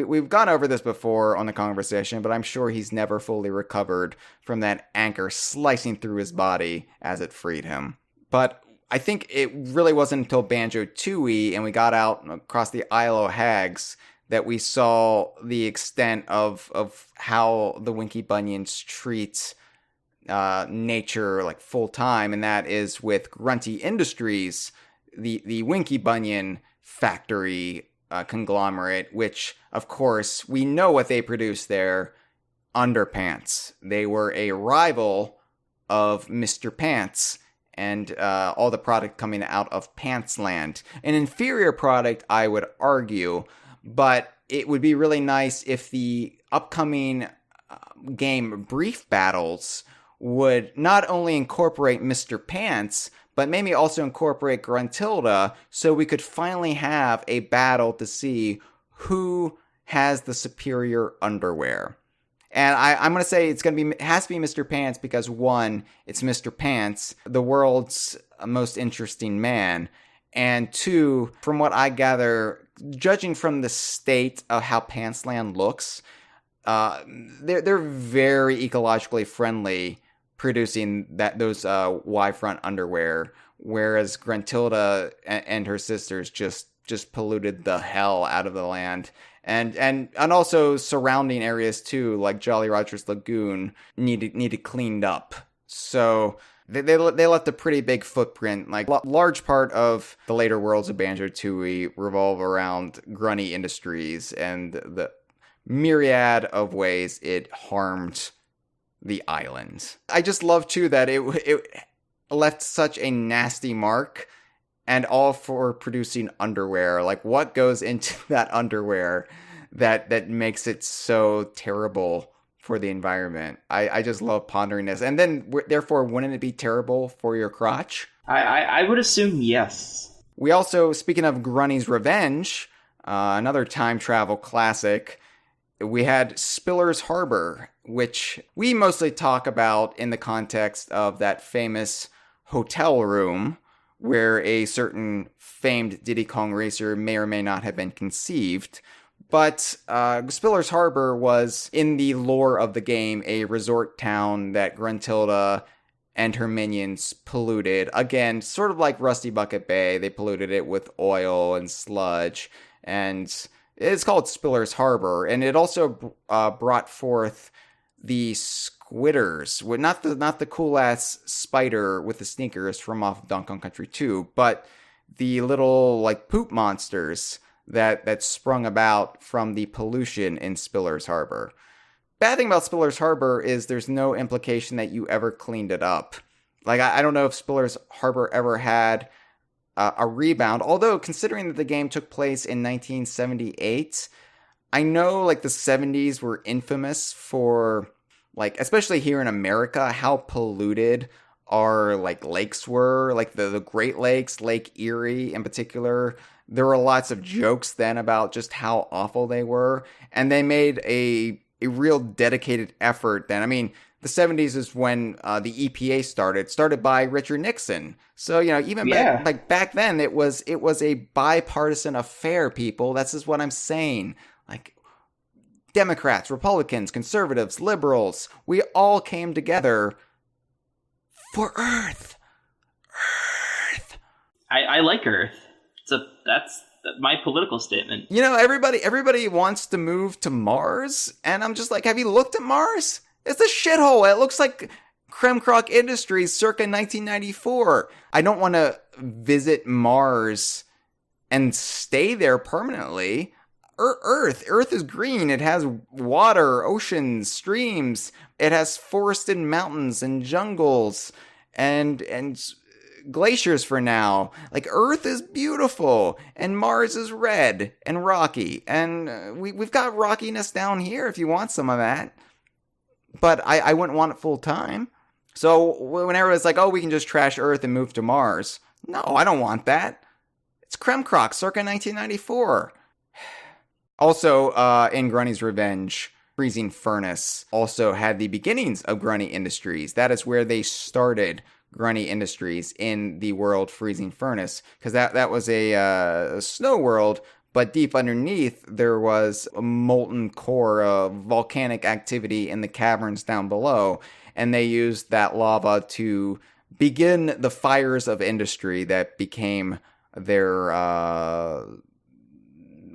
we've gone over this before on the Kongversation, but I'm sure he's never fully recovered from that anchor slicing through his body as it freed him. But I think it really wasn't until Banjo-Tooie and we got out across the Isle o' Hags that we saw the extent of how the Winky Bunions treat nature like full time, and that is with Grunty Industries, the Winky Bunyan factory conglomerate, which of course we know what they produce there: underpants. They were a rival of Mr. Pants and all the product coming out of Pantsland. An inferior product, I would argue, but it would be really nice if the upcoming game Brief Battles would not only incorporate Mr. Pants, but maybe also incorporate Gruntilda, so we could finally have a battle to see who has the superior underwear. And I'm going to say it has to be Mr. Pants because, one, it's Mr. Pants, the world's most interesting man. And two, from what I gather, judging from the state of how Pantsland looks, they're very ecologically friendly producing those Y-front underwear, whereas Gruntilda and her sisters just polluted the hell out of the land. And also surrounding areas too, like Jolly Roger's Lagoon, needed cleaned up. So they left a pretty big footprint. Like large part of the later worlds of Banjo-Tooie revolve around Grunty Industries and the myriad of ways it harmed the island. I just love too that it left such a nasty mark. And all for producing underwear. Like, what goes into that underwear that makes it so terrible for the environment? I just love pondering this. And then, therefore, wouldn't it be terrible for your crotch? I would assume yes. We also, speaking of Grunny's Revenge, another time travel classic, we had Spiller's Harbor, which we mostly talk about in the context of that famous hotel room where a certain famed Diddy Kong racer may or may not have been conceived. But Spiller's Harbor was, in the lore of the game, a resort town that Gruntilda and her minions polluted. Again, sort of like Rusty Bucket Bay, they polluted it with oil and sludge. And it's called Spiller's Harbor. And it also brought forth the Squitters, not the cool ass spider with the sneakers from off Donkey Kong Country 2, but the little like poop monsters that sprung about from the pollution in Spiller's Harbor. Bad thing about Spiller's Harbor is there's no implication that you ever cleaned it up. Like I don't know if Spiller's Harbor ever had a rebound. Although, considering that the game took place in 1978, I know like the 70s were infamous for, like, especially here in America, how polluted our like lakes were, like the Great Lakes, Lake Erie in particular. There were lots of jokes then about just how awful they were, and they made a real dedicated effort then. I mean, the 70s is when the EPA started by Richard Nixon. So, you know, even Yeah. back then, it was a bipartisan affair, people. That's just what I'm saying. Like, Democrats, Republicans, conservatives, liberals, we all came together for Earth. Earth. I like Earth. That's my political statement. You know, everybody wants to move to Mars, and I'm just like, have you looked at Mars? It's a shithole. It looks like CremKroc Industries circa 1994. I don't want to visit Mars and stay there permanently. Earth is green. It has water, oceans, streams. It has forested mountains and jungles and glaciers for now. Like, Earth is beautiful, and Mars is red and rocky, and we've got rockiness down here if you want some of that. But I wouldn't want it full time. So whenever it's like, oh, we can just trash Earth and move to Mars. No, I don't want that. It's CremKroc circa 1994. Also, in Grunny's Revenge, Freezing Furnace also had the beginnings of Grunny Industries. That is where they started Grunny Industries in the world Freezing Furnace, because that was a snow world, but deep underneath there was a molten core of volcanic activity in the caverns down below, and they used that lava to begin the fires of industry that became their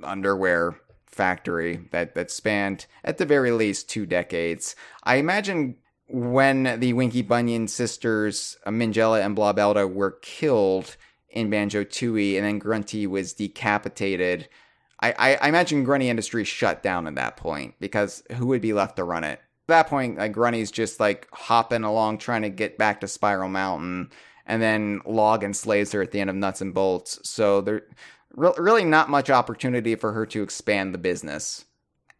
underwear factory that spanned, at the very least, 2 decades. I imagine when the Winky Bunyan sisters, Mingella and Blobelda, were killed in Banjo-Tooie and then Grunty was decapitated, I imagine Grunny Industries shut down at that point, because who would be left to run it? At that point, like, Grunny's just like hopping along trying to get back to Spiral Mountain, and then Log enslaves her at the end of Nuts and Bolts. So there really not much opportunity for her to expand the business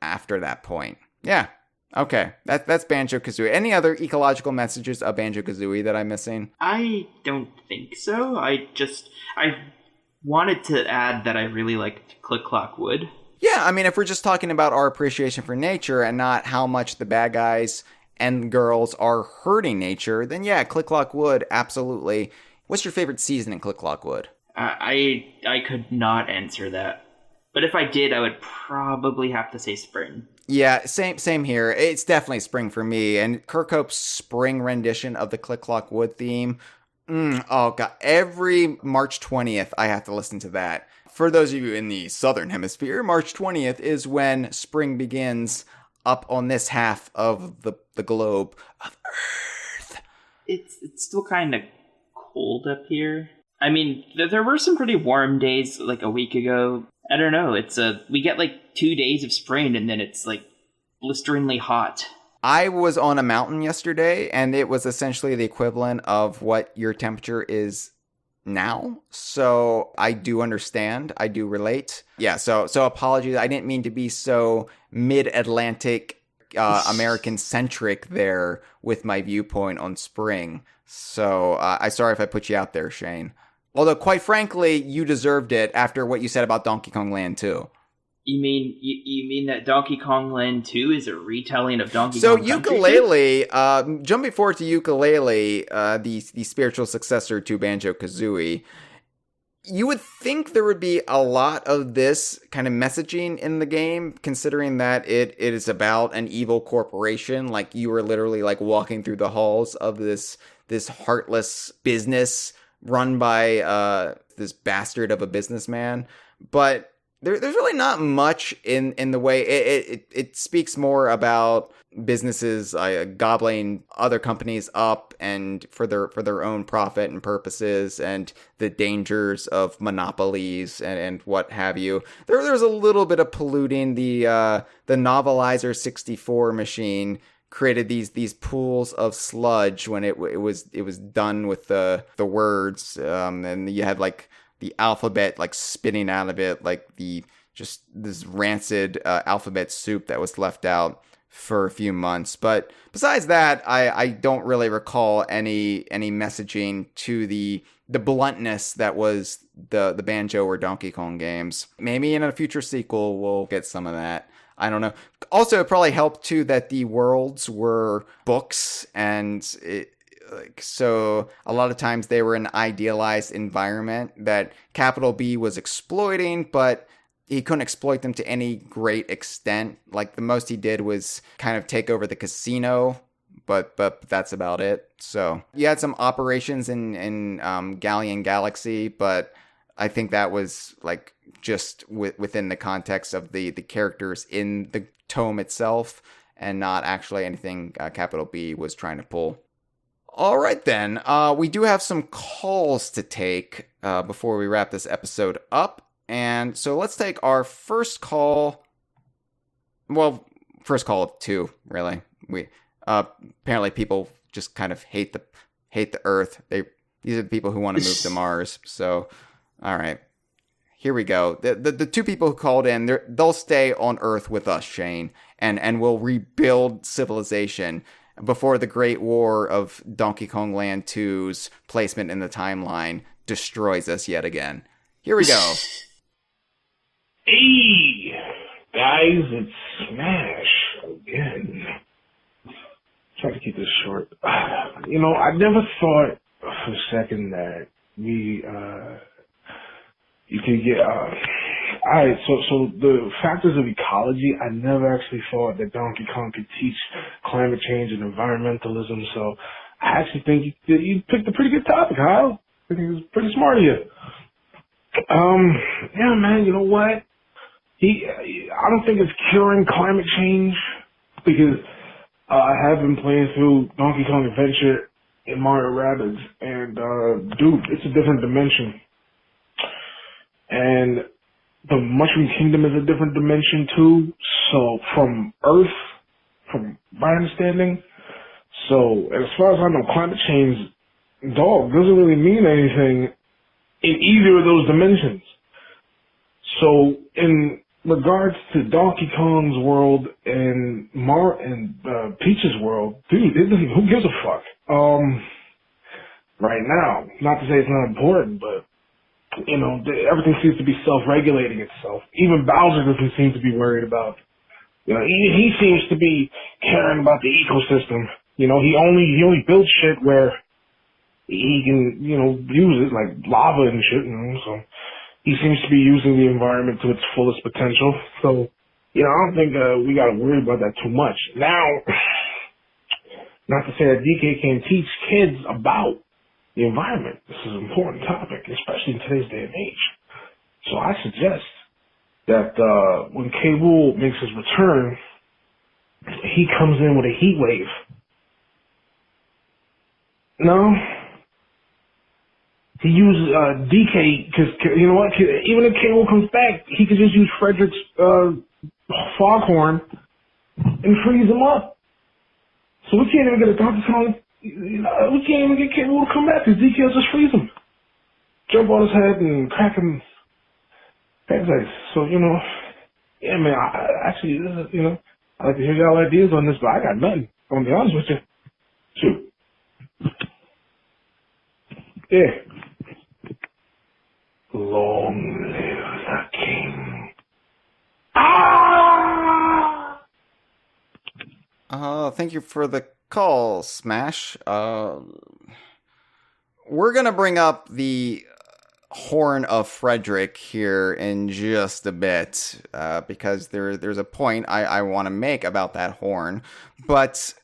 after that point. Yeah. Okay. That's Banjo-Kazooie. Any other ecological messages of Banjo-Kazooie that I'm missing? I don't think so. I wanted to add that I really liked Click-Clock Wood. Yeah, I mean, if we're just talking about our appreciation for nature and not how much the bad guys and girls are hurting nature, then yeah, Click-Clock Wood, absolutely. What's your favorite season in Click-Clock Wood? I could not answer that. But if I did, I would probably have to say spring. Yeah, same here. It's definitely spring for me. And Kirkhope's spring rendition of the Click-Clock Wood theme, oh god, every March 20th I have to listen to that. For those of you in the southern hemisphere, March 20th is when spring begins up on this half of the globe of Earth. It's still kind of cold up here. I mean, there were some pretty warm days like a week ago. I don't know. We get like 2 days of spring and then it's like blisteringly hot. I was on a mountain yesterday, and it was essentially the equivalent of what your temperature is now. So I do understand. I do relate. Yeah. So apologies. I didn't mean to be so mid-Atlantic American centric there with my viewpoint on spring. So I'm sorry if I put you out there, Shane. Although, quite frankly, you deserved it after what you said about Donkey Kong Land 2. You mean that Donkey Kong Land 2 is a retelling of Donkey Kong Country? So Yooka-Laylee, jumping forward to Yooka-Laylee, the spiritual successor to Banjo-Kazooie, you would think there would be a lot of this kind of messaging in the game, considering that it is about an evil corporation. Like, you were literally like walking through the halls of this heartless business run by this bastard of a businessman. But there's really not much in the way it speaks more about businesses gobbling other companies up and for their own profit and purposes, and the dangers of monopolies and what have you. There's a little bit of polluting. The Novelizer 64 machine created these pools of sludge when it was done with the words, and you had like the alphabet like spitting out of it, like just this rancid alphabet soup that was left out for a few months. But besides that, I don't really recall any messaging to the bluntness that was the Banjo or Donkey Kong games. Maybe in a future sequel we'll get some of that. I don't know. Also, it probably helped too that the worlds were books, and so a lot of times they were an idealized environment that Capital B was exploiting, but he couldn't exploit them to any great extent. Like, the most he did was kind of take over the casino, but that's about it. So you had some operations in Galleon Galaxy, but I think that was like just within the context of the characters in the tome itself, and not actually anything Capital B was trying to pull. All right, then. We do have some calls to take before we wrap this episode up. And so let's take our first call. Well, first call of two, really. We apparently people just kind of hate the Earth. These are the people who want to move to Mars. So, all right, here we go. The two people who called in, they'll stay on Earth with us, Shane, and we'll rebuild civilization before the Great War of Donkey Kong Land 2's placement in the timeline destroys us yet again. Here we go. Hey, guys, it's Smash again. Try to keep this short. You know, I never thought for a second that you could get, alright, so the factors of ecology, I never actually thought that Donkey Kong could teach climate change and environmentalism, so I actually think you picked a pretty good topic, Hyle. I think it was pretty smart of you. Yeah, man, you know what? I don't think it's curing climate change, because I have been playing through Donkey Kong Adventure in Mario Rabbids, and dude, it's a different dimension. And the Mushroom Kingdom is a different dimension too. So from Earth, from my understanding, so as far as I know, climate change, dog, doesn't really mean anything in either of those dimensions. So in regards to Donkey Kong's world and Peach's world, dude, who gives a fuck? Right now, not to say it's not important, but you know, everything seems to be self-regulating itself. Even Bowser doesn't seem to be worried about, you know, he seems to be caring about the ecosystem. You know, he only builds shit where he can, you know, use it, like lava and shit, you know, so he seems to be using the environment to its fullest potential. So, you know, I don't think we gotta worry about that too much. Now, not to say that DK can teach kids about the environment. This is an important topic, especially in today's day and age. So I suggest that when K. Rool makes his return, he comes in with a heat wave. No? He uses DK, because, you know what, even if K. Rool comes back, he could just use Frederick's foghorn and freeze him up. So we can't even get a Donkey Kong. We can't even get K. Rool to come back, because DK will just freeze him. Jump on his head and crack him head's ice. So, you know, yeah, man, actually, this is, you know, I like to hear y'all ideas on this, but I got nothing. I'm going to be honest with you. Shoot. Yeah. Long live the king. Ah! Thank you for the call, Smash. We're gonna bring up the Horn of Frederick here in just a bit, because there's a point I want to make about that horn. But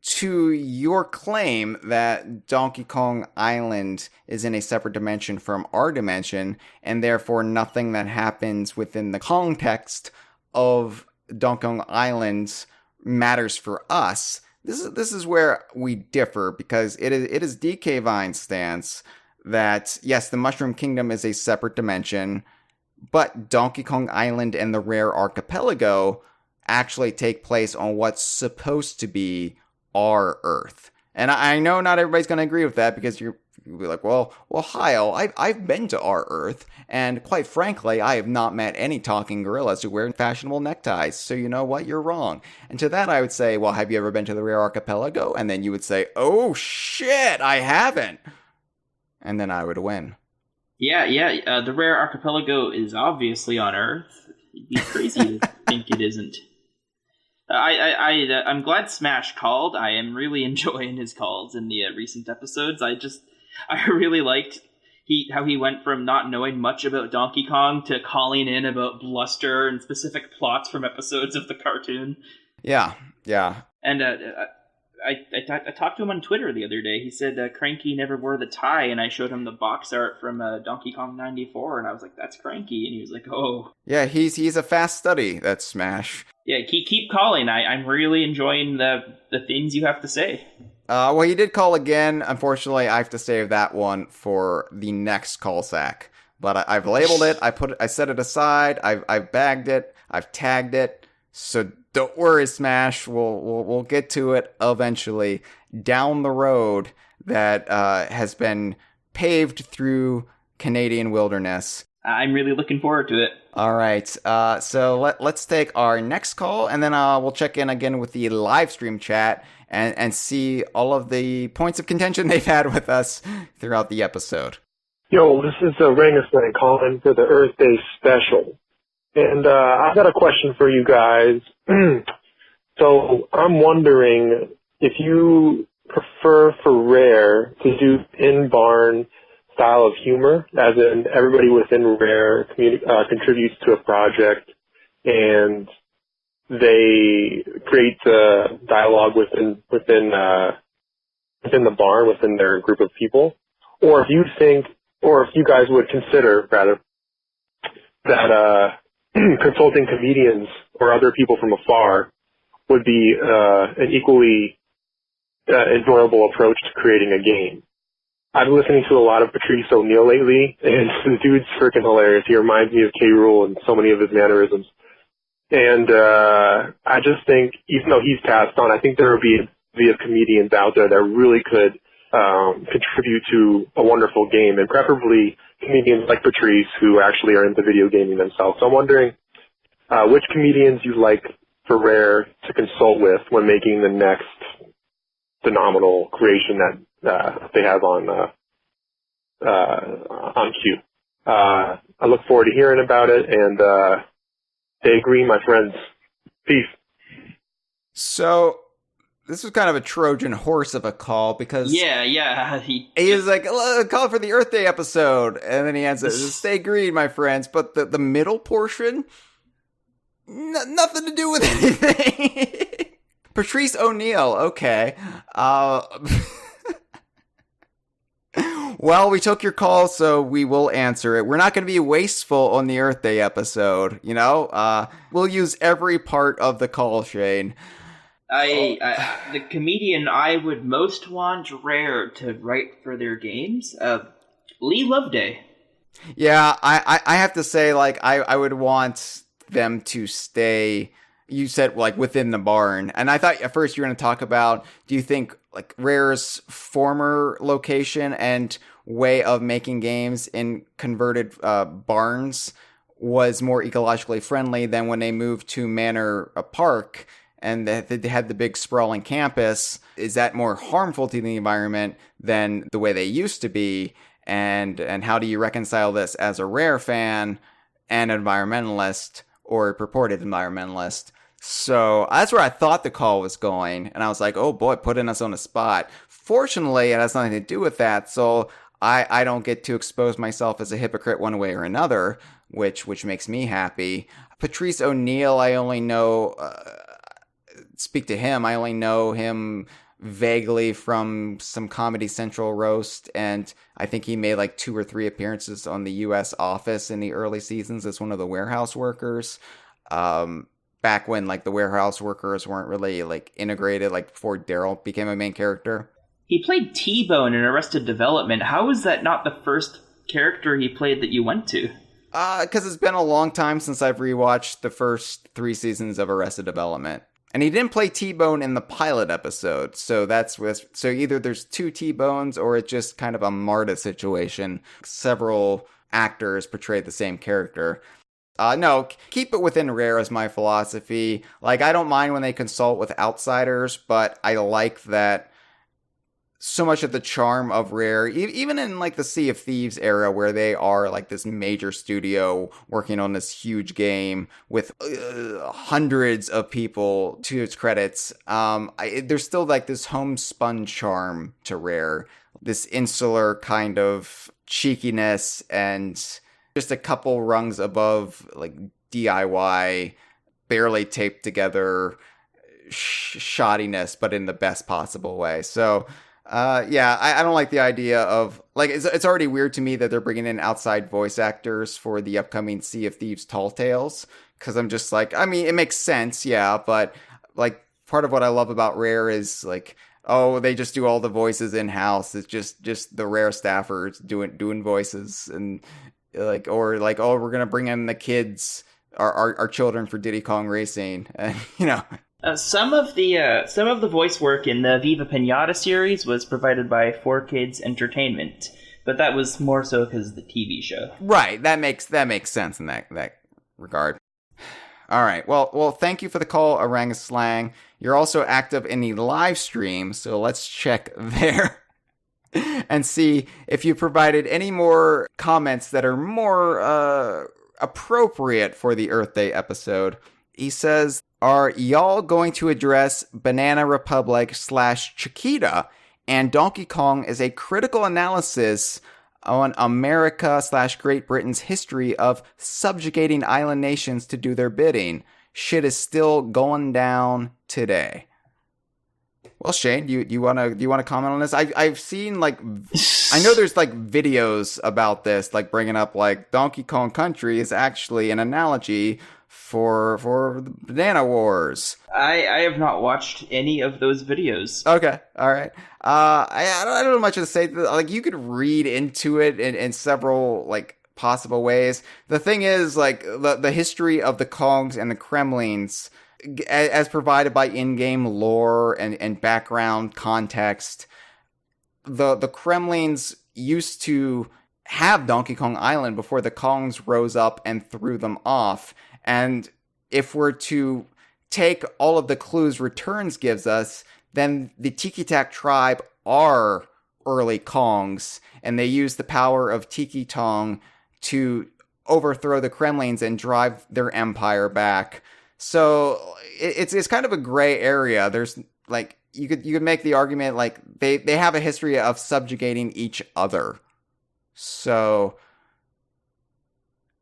to your claim that Donkey Kong Island is in a separate dimension from our dimension, and therefore nothing that happens within the context of Donkey Kong Island matters for us, this is where we differ, because it is DK Vine's stance that, yes, the Mushroom Kingdom is a separate dimension, but Donkey Kong Island and the Rare Archipelago actually take place on what's supposed to be our Earth. And I know not everybody's going to agree with that because you'll be like, well, Hyle, I've been to our Earth, and quite frankly, I have not met any talking gorillas who wear fashionable neckties. So you know what? You're wrong. And to that, I would say, well, have you ever been to the Rare Archipelago? And then you would say, oh shit, I haven't. And then I would win. Yeah. The Rare Archipelago is obviously on Earth. It'd be crazy to think it isn't. I'm glad Smash called. I am really enjoying his calls in the recent episodes. I really liked how he went from not knowing much about Donkey Kong to calling in about bluster and specific plots from episodes of the cartoon. Yeah. And I talked to him on Twitter the other day. He said Cranky never wore the tie, and I showed him the box art from Donkey Kong 94, and I was like, that's Cranky. And he was like, oh. Yeah, he's a fast study, that's Smash. Yeah, keep calling. I'm really enjoying the things you have to say. Well, he did call again. Unfortunately, I have to save that one for the next call sack. But I've labeled it. I set it aside. I've bagged it. I've tagged it. So don't worry, Smash. We'll get to it eventually down the road that has been paved through Canadian wilderness. I'm really looking forward to it. All right. So let's take our next call, and then we'll check in again with the live stream chat and see all of the points of contention they've had with us throughout the episode. Yo, this is Rangasman calling for the Earth Day special. And I've got a question for you guys. So I'm wondering if you prefer for Rare to do in-barn style of humor, as in everybody within Rare contributes to a project and they create the dialogue within the barn, within their group of people, or if you guys would consider, rather, that consulting comedians or other people from afar would be an equally enjoyable approach to creating a game. I've been listening to a lot of Patrice O'Neill lately, and the dude's freaking hilarious. He reminds me of K. Rool and so many of his mannerisms. And I just think, even though he's passed on, I think there will be comedians out there that really could contribute to a wonderful game, and preferably comedians like Patrice who actually are into video gaming themselves. So I'm wondering which comedians you'd like for Rare to consult with when making the next phenomenal creation that they have on queue. I look forward to hearing about it, and stay green, my friends. Peace. So this was kind of a Trojan horse of a call because he was like, call for the Earth Day episode, and then he answers, stay green, my friends. But the middle portion, nothing to do with anything. Patrice O'Neill, okay. Well, we took your call, so we will answer it. We're not going to be wasteful on the Earth Day episode, you know? We'll use every part of the call, Shane. The comedian I would most want Rare to write for their games, Lee Loveday. Yeah, I have to say, like, I would want them to stay, you said, like, within the barn. And I thought at first you were going to talk about, do you think, like, Rare's former location and way of making games in converted barns was more ecologically friendly than when they moved to Manor Park and they had the big sprawling campus? Is that more harmful to the environment than the way they used to be? And how do you reconcile this as a Rare fan and environmentalist, or a purported environmentalist? So that's where I thought the call was going, and I was like, oh boy, putting us on the spot. Fortunately, it has nothing to do with that, so I don't get to expose myself as a hypocrite one way or another, which makes me happy. Patrice O'Neill, I only know, speak to him, I only know him vaguely from some Comedy Central roast, and I think he made like 2 or 3 appearances on the U.S. Office in the early seasons as one of the warehouse workers. Back when like the warehouse workers weren't really like integrated, like before Daryl became a main character. He played T-Bone in Arrested Development. How is that not the first character he played that you went to? Because it's been a long time since I've rewatched the first 3 seasons of Arrested Development. And he didn't play T-Bone in the pilot episode, so so either there's two T-Bones or it's just kind of a Marta situation. Several actors portrayed the same character. No, keep it within Rare is my philosophy. Like, I don't mind when they consult with outsiders, but I like that so much of the charm of Rare, even in like the Sea of Thieves era where they are like this major studio working on this huge game with hundreds of people to its credits, there's still like this homespun charm to Rare, this insular kind of cheekiness and just a couple rungs above like DIY, barely taped together shoddiness, but in the best possible way. So yeah, I don't like the idea of, like, it's already weird to me that they're bringing in outside voice actors for the upcoming Sea of Thieves Tall Tales, because I'm just like, I mean, it makes sense, yeah, but, like, part of what I love about Rare is, like, oh, they just do all the voices in-house. It's just the Rare staffers doing voices, and, like, or, like, oh, we're gonna bring in the kids, our children for Diddy Kong Racing, and, you know... Some of the voice work in the Viva Pinata series was provided by 4Kids Entertainment, but that was more so because of the TV show. Right, that makes sense in that regard. All right, well, thank you for the call, Orang Slang. You're also active in the live stream, so let's check there and see if you provided any more comments that are more appropriate for the Earth Day episode. He says, are y'all going to address Banana Republic / Chiquita and Donkey Kong as a critical analysis on America / Great Britain's history of subjugating island nations to do their bidding? Shit is still going down today. Well, Shane, do you want to comment on this? I've seen, like, I know there's like videos about this, like bringing up like Donkey Kong Country is actually an analogy for the Banana Wars. I have not watched any of those videos. Okay, all right. I don't know much to say. Like, you could read into it in several like possible ways. The thing is, like, the history of the Kongs and the Kremlings, as provided by in-game lore and background context, the Kremlings used to have Donkey Kong Island before the Kongs rose up and threw them off. And if we're to take all of the clues Returns gives us, then the Tiki Tak tribe are early Kongs, and they use the power of Tiki Tong to overthrow the Kremlings and drive their empire back. So it's kind of a gray area. There's like, you could make the argument like they have a history of subjugating each other. So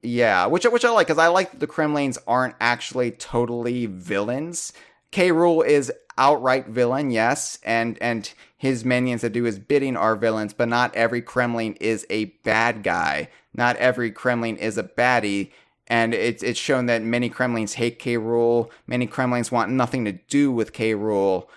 yeah, which I like, because I like that the Kremlings aren't actually totally villains. K. Rool is outright villain, yes, and his minions that do his bidding are villains, but not every Kremling is a bad guy. Not every Kremling is a baddie, and it's shown that many Kremlings hate K. Rool. Many Kremlings want nothing to do with K. Rool.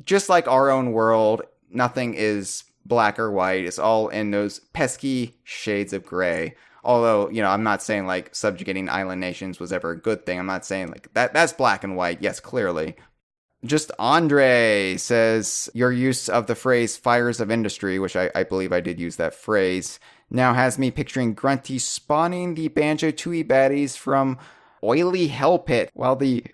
Just like our own world, nothing is black or white. It's all in those pesky shades of gray. Although, you know, I'm not saying, like, subjugating island nations was ever a good thing. I'm not saying, like, that's black and white. Yes, clearly. Just Andre says, your use of the phrase fires of industry, which I believe I did use that phrase, now has me picturing Grunty spawning the Banjo-Tooie baddies from Oily Hell Pit, while the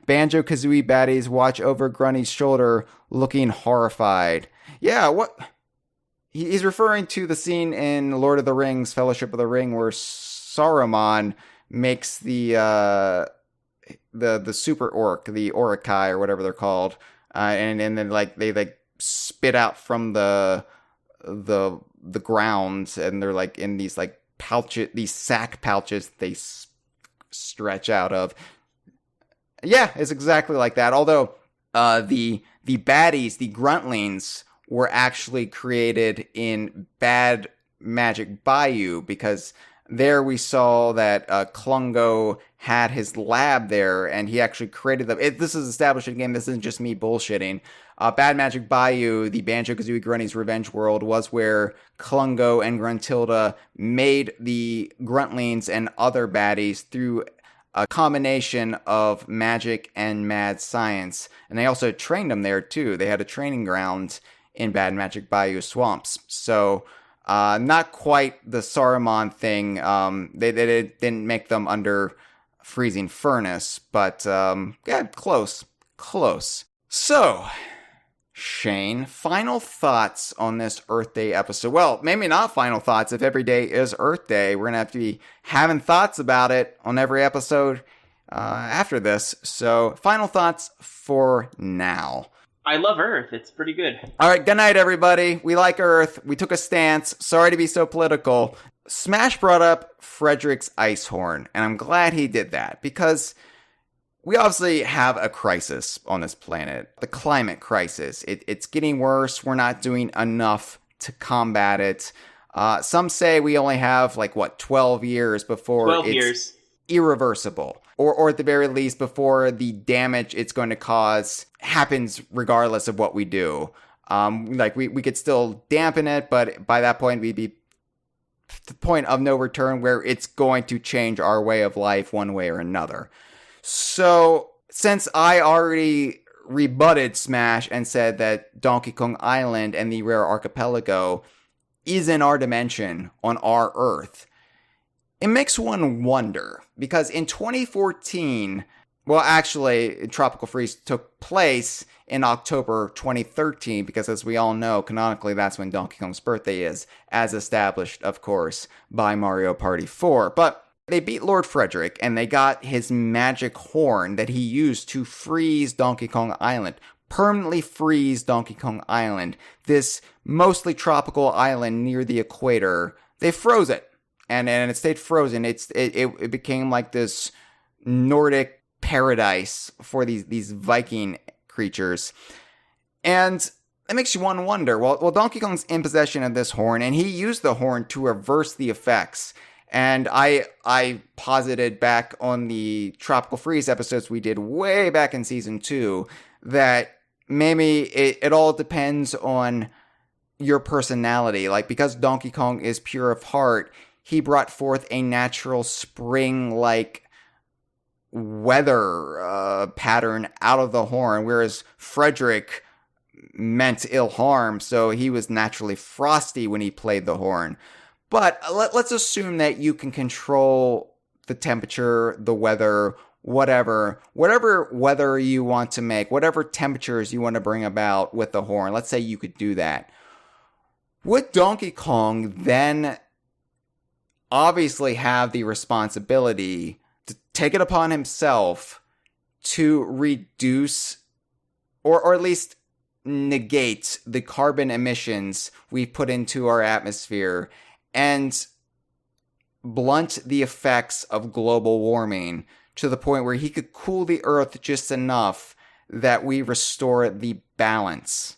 Banjo-Kazooie baddies watch over Grunty's shoulder, looking horrified. Yeah, what... He's referring to the scene in Lord of the Rings, Fellowship of the Ring, where Saruman makes the super orc, the Orokai or whatever they're called, and then like they like spit out from the ground, and they're like in these like pouches, these sack pouches they stretch out of. Yeah, it's exactly like that. Although the baddies, the gruntlings, were actually created in Bad Magic Bayou, because there we saw that Klungo had his lab there, and he actually created them. This is established in the game. This isn't just me bullshitting. Bad Magic Bayou, the Banjo-Kazooie Grunty's Revenge World, was where Klungo and Gruntilda made the Gruntlings and other baddies through a combination of magic and mad science. And they also trained them there too. They had a training ground in Bad Magic Bayou Swamps. So not quite the Saruman thing. They didn't make them under freezing furnace, but yeah, close. So, Shane, final thoughts on this Earth Day episode. Well, maybe not final thoughts. If every day is Earth Day, we're going to have to be having thoughts about it on every episode after this. So, final thoughts for now. I love Earth. It's pretty good. All right, good night, everybody. We like Earth. We took a stance. Sorry to be so political. Smash brought up Frederick's ice horn, and I'm glad he did that, because we obviously have a crisis on this planet, the climate crisis. It's getting worse. We're not doing enough to combat it. Some say we only have 12 years before it's irreversible, or at the very least before the damage it's going to cause happens regardless of what we do. We could still dampen it, but by that point we'd be the point of no return, where it's going to change our way of life one way or another. So, since I already rebutted Smash and said that Donkey Kong Island and the Rare Archipelago is in our dimension on our Earth, it makes one wonder, because in 2014, well, actually, Tropical Freeze took place in October 2013, because as we all know, canonically, that's when Donkey Kong's birthday is, as established, of course, by Mario Party 4. But they beat Lord Frederick, and they got his magic horn that he used to freeze Donkey Kong Island, permanently freeze Donkey Kong Island, this mostly tropical island near the equator. They froze it, and it stayed frozen. It became like this Nordic paradise for these Viking creatures. And it makes you wonder, well, Donkey Kong's in possession of this horn, and he used the horn to reverse the effects. And I posited back on the Tropical Freeze episodes we did way back in Season 2 that maybe it all depends on your personality. Because Donkey Kong is pure of heart, he brought forth a natural spring-like weather pattern out of the horn, whereas Frederick meant ill harm, so he was naturally frosty when he played the horn. But let's assume that you can control the temperature, the weather, whatever weather you want to make, whatever temperatures you want to bring about with the horn. Let's say you could do that. Would Donkey Kong then obviously have the responsibility to take it upon himself to reduce or at least negate the carbon emissions we put into our atmosphere and blunt the effects of global warming to the point where he could cool the Earth just enough that we restore the balance?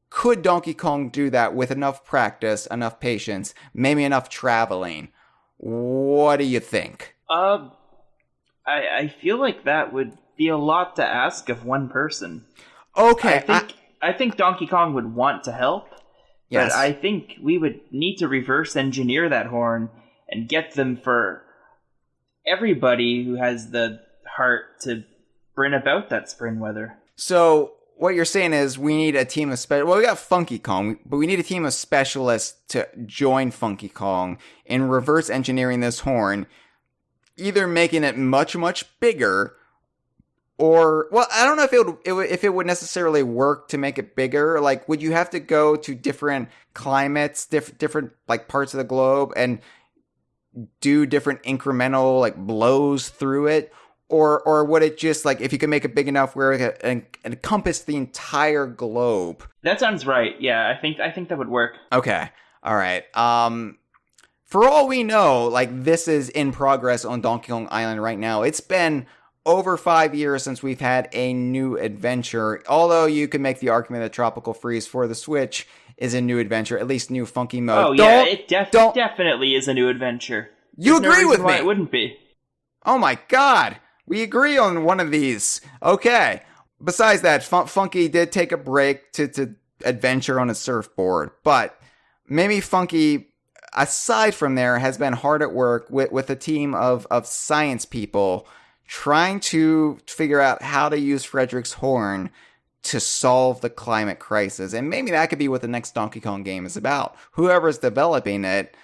Could Donkey Kong do that with enough practice, enough patience, maybe enough traveling? What do you think? I feel like that would be a lot to ask of one person. Okay. I think Donkey Kong would want to help. Yes. But I think we would need to reverse engineer that horn and get them for everybody who has the heart to bring about that spring weather. So what you're saying is we need a team of we got Funky Kong, but we need a team of specialists to join Funky Kong in reverse engineering this horn, either making it much, much bigger, or, well, I don't know if it would necessarily work to make it bigger. Would you have to go to different climates, different parts of the globe, and do different incremental blows through it? Or would it just, if you could make it big enough where it can encompass the entire globe? That sounds right. Yeah, I think that would work. Okay. All right. For all we know, this is in progress on Donkey Kong Island right now. It's been over 5 years since we've had a new adventure, although you could make the argument that Tropical Freeze for the Switch is a new adventure, at least new funky mode. Oh, yeah, it definitely is a new adventure. You agree with me? Why it wouldn't be. Oh my god, we agree on one of these. Okay. Besides that, Funky did take a break to adventure on a surfboard, but maybe Funky, aside from there, has been hard at work with a team of science people trying to figure out how to use Frederick's horn to solve the climate crisis. And maybe that could be what the next Donkey Kong game is about. Whoever's developing it,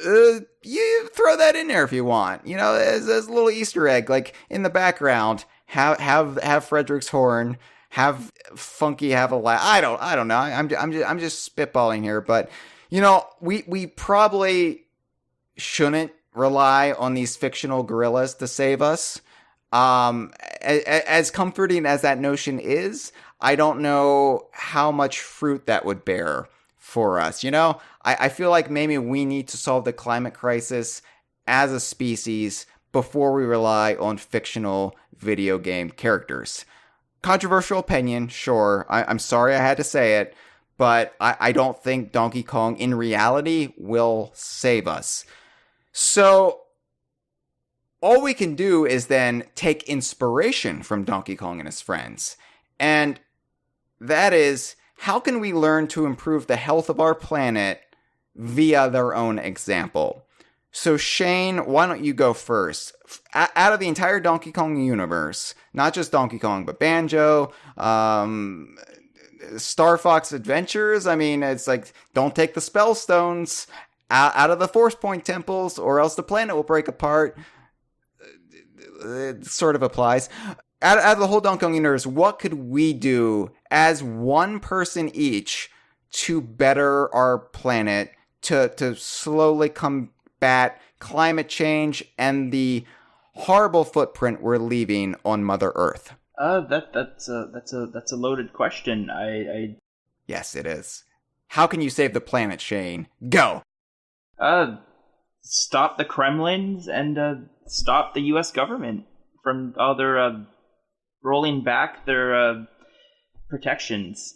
you throw that in there if you want. You know, as a little Easter egg, like in the background, have Frederick's horn, have Funky have a laugh. I don't know. I'm just spitballing here, but you know, we probably shouldn't rely on these fictional gorillas to save us. As comforting as that notion is, I don't know how much fruit that would bear for us. You know, I feel like maybe we need to solve the climate crisis as a species before we rely on fictional video game characters. Controversial opinion, sure. I'm sorry I had to say it, but I don't think Donkey Kong in reality will save us. So all we can do is then take inspiration from Donkey Kong and his friends. And that is, how can we learn to improve the health of our planet via their own example? So Shane, why don't you go first? Out of the entire Donkey Kong universe, not just Donkey Kong, but Banjo, Star Fox Adventures, I mean, it's like, don't take the spell stones out of the Force Point temples or else the planet will break apart. It sort of applies. Out of the whole Donkey Kong universe, what could we do as one person each to better our planet, to slowly combat climate change and the horrible footprint we're leaving on Mother Earth? That's a loaded question. Yes, it is. How can you save the planet, Shane? Go. Stop the Kremlins and stop the U.S. government from their rolling back their protections.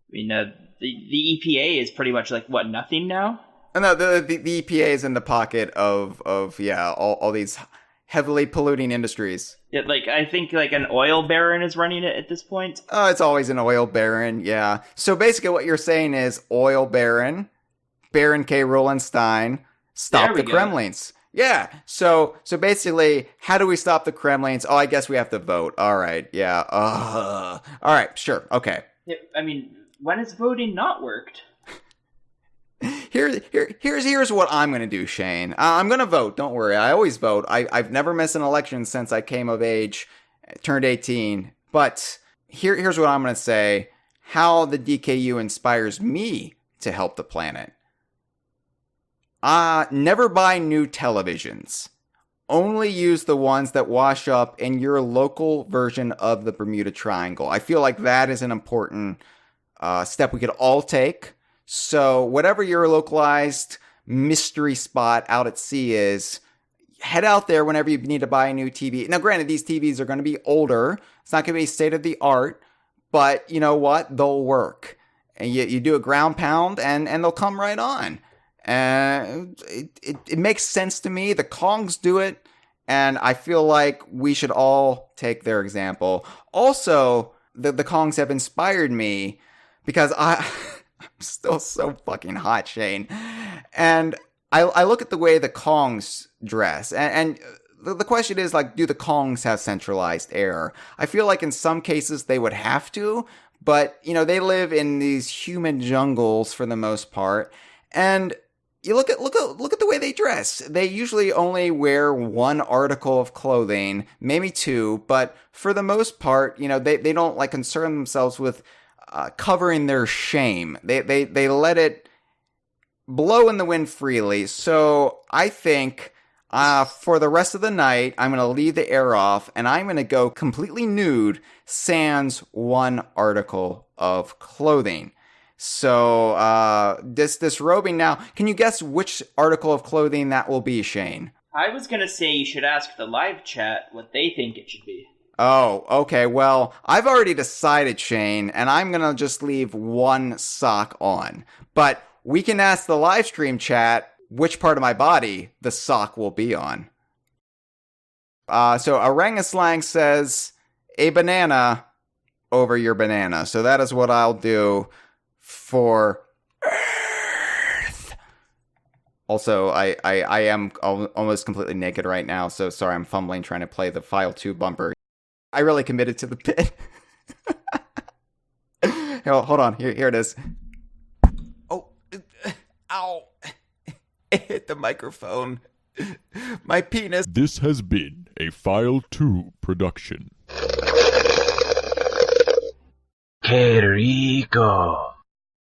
I mean, the EPA is pretty much like what, nothing now? No, the EPA is in the pocket of all these heavily polluting industries. Yeah, like I think like an oil baron is running it at this point. Oh, it's always an oil baron, yeah. So basically what you're saying is oil baron, Baron K. Rollenstein, stop the Kremlins. Yeah. So basically, how do we stop the Kremlins? Oh, I guess we have to vote. All right. Yeah. All right. Sure. Okay. Yeah, I mean, when has voting not worked? Here's what I'm going to do, Shane. I'm going to vote. Don't worry. I always vote. I've never missed an election since I came of age, turned 18. But here's what I'm going to say. How the DKU inspires me to help the planet. Never buy new televisions. Only use the ones that wash up in your local version of the Bermuda Triangle. I feel like that is an important step we could all take. So whatever your localized mystery spot out at sea is, head out there whenever you need to buy a new TV. Now, granted, these TVs are going to be older. It's not going to be state of the art, but you know what? They'll work. And you do a ground pound and they'll come right on. It makes sense to me. The Kongs do it, and I feel like we should all take their example. Also, the Kongs have inspired me because I'm still so fucking hot, Shane. And I look at the way the Kongs dress, and the question is, like, do the Kongs have centralized air? I feel like in some cases they would have to, but, you know, they live in these human jungles for the most part, and you look at the way they dress. They usually only wear one article of clothing, maybe two, but for the most part, you know, they don't like concern themselves with covering their shame. They let it blow in the wind freely. So I think for the rest of the night, I'm going to leave the air off and I'm going to go completely nude, sans one article of clothing. So, this robing now, can you guess which article of clothing that will be, Shane? I was gonna say you should ask the live chat what they think it should be. Oh, okay, well, I've already decided, Shane, and I'm gonna just leave one sock on. But we can ask the live stream chat which part of my body the sock will be on. So Orangaslang says, a banana over your banana. So that is what I'll do for Earth. Also, I am almost completely naked right now, so sorry, I'm fumbling trying to play the File 2 bumper. I really committed to the bit. Hold on, here it is. Oh, ow. It hit the microphone. My penis. This has been a File 2 production. ¡Qué rico!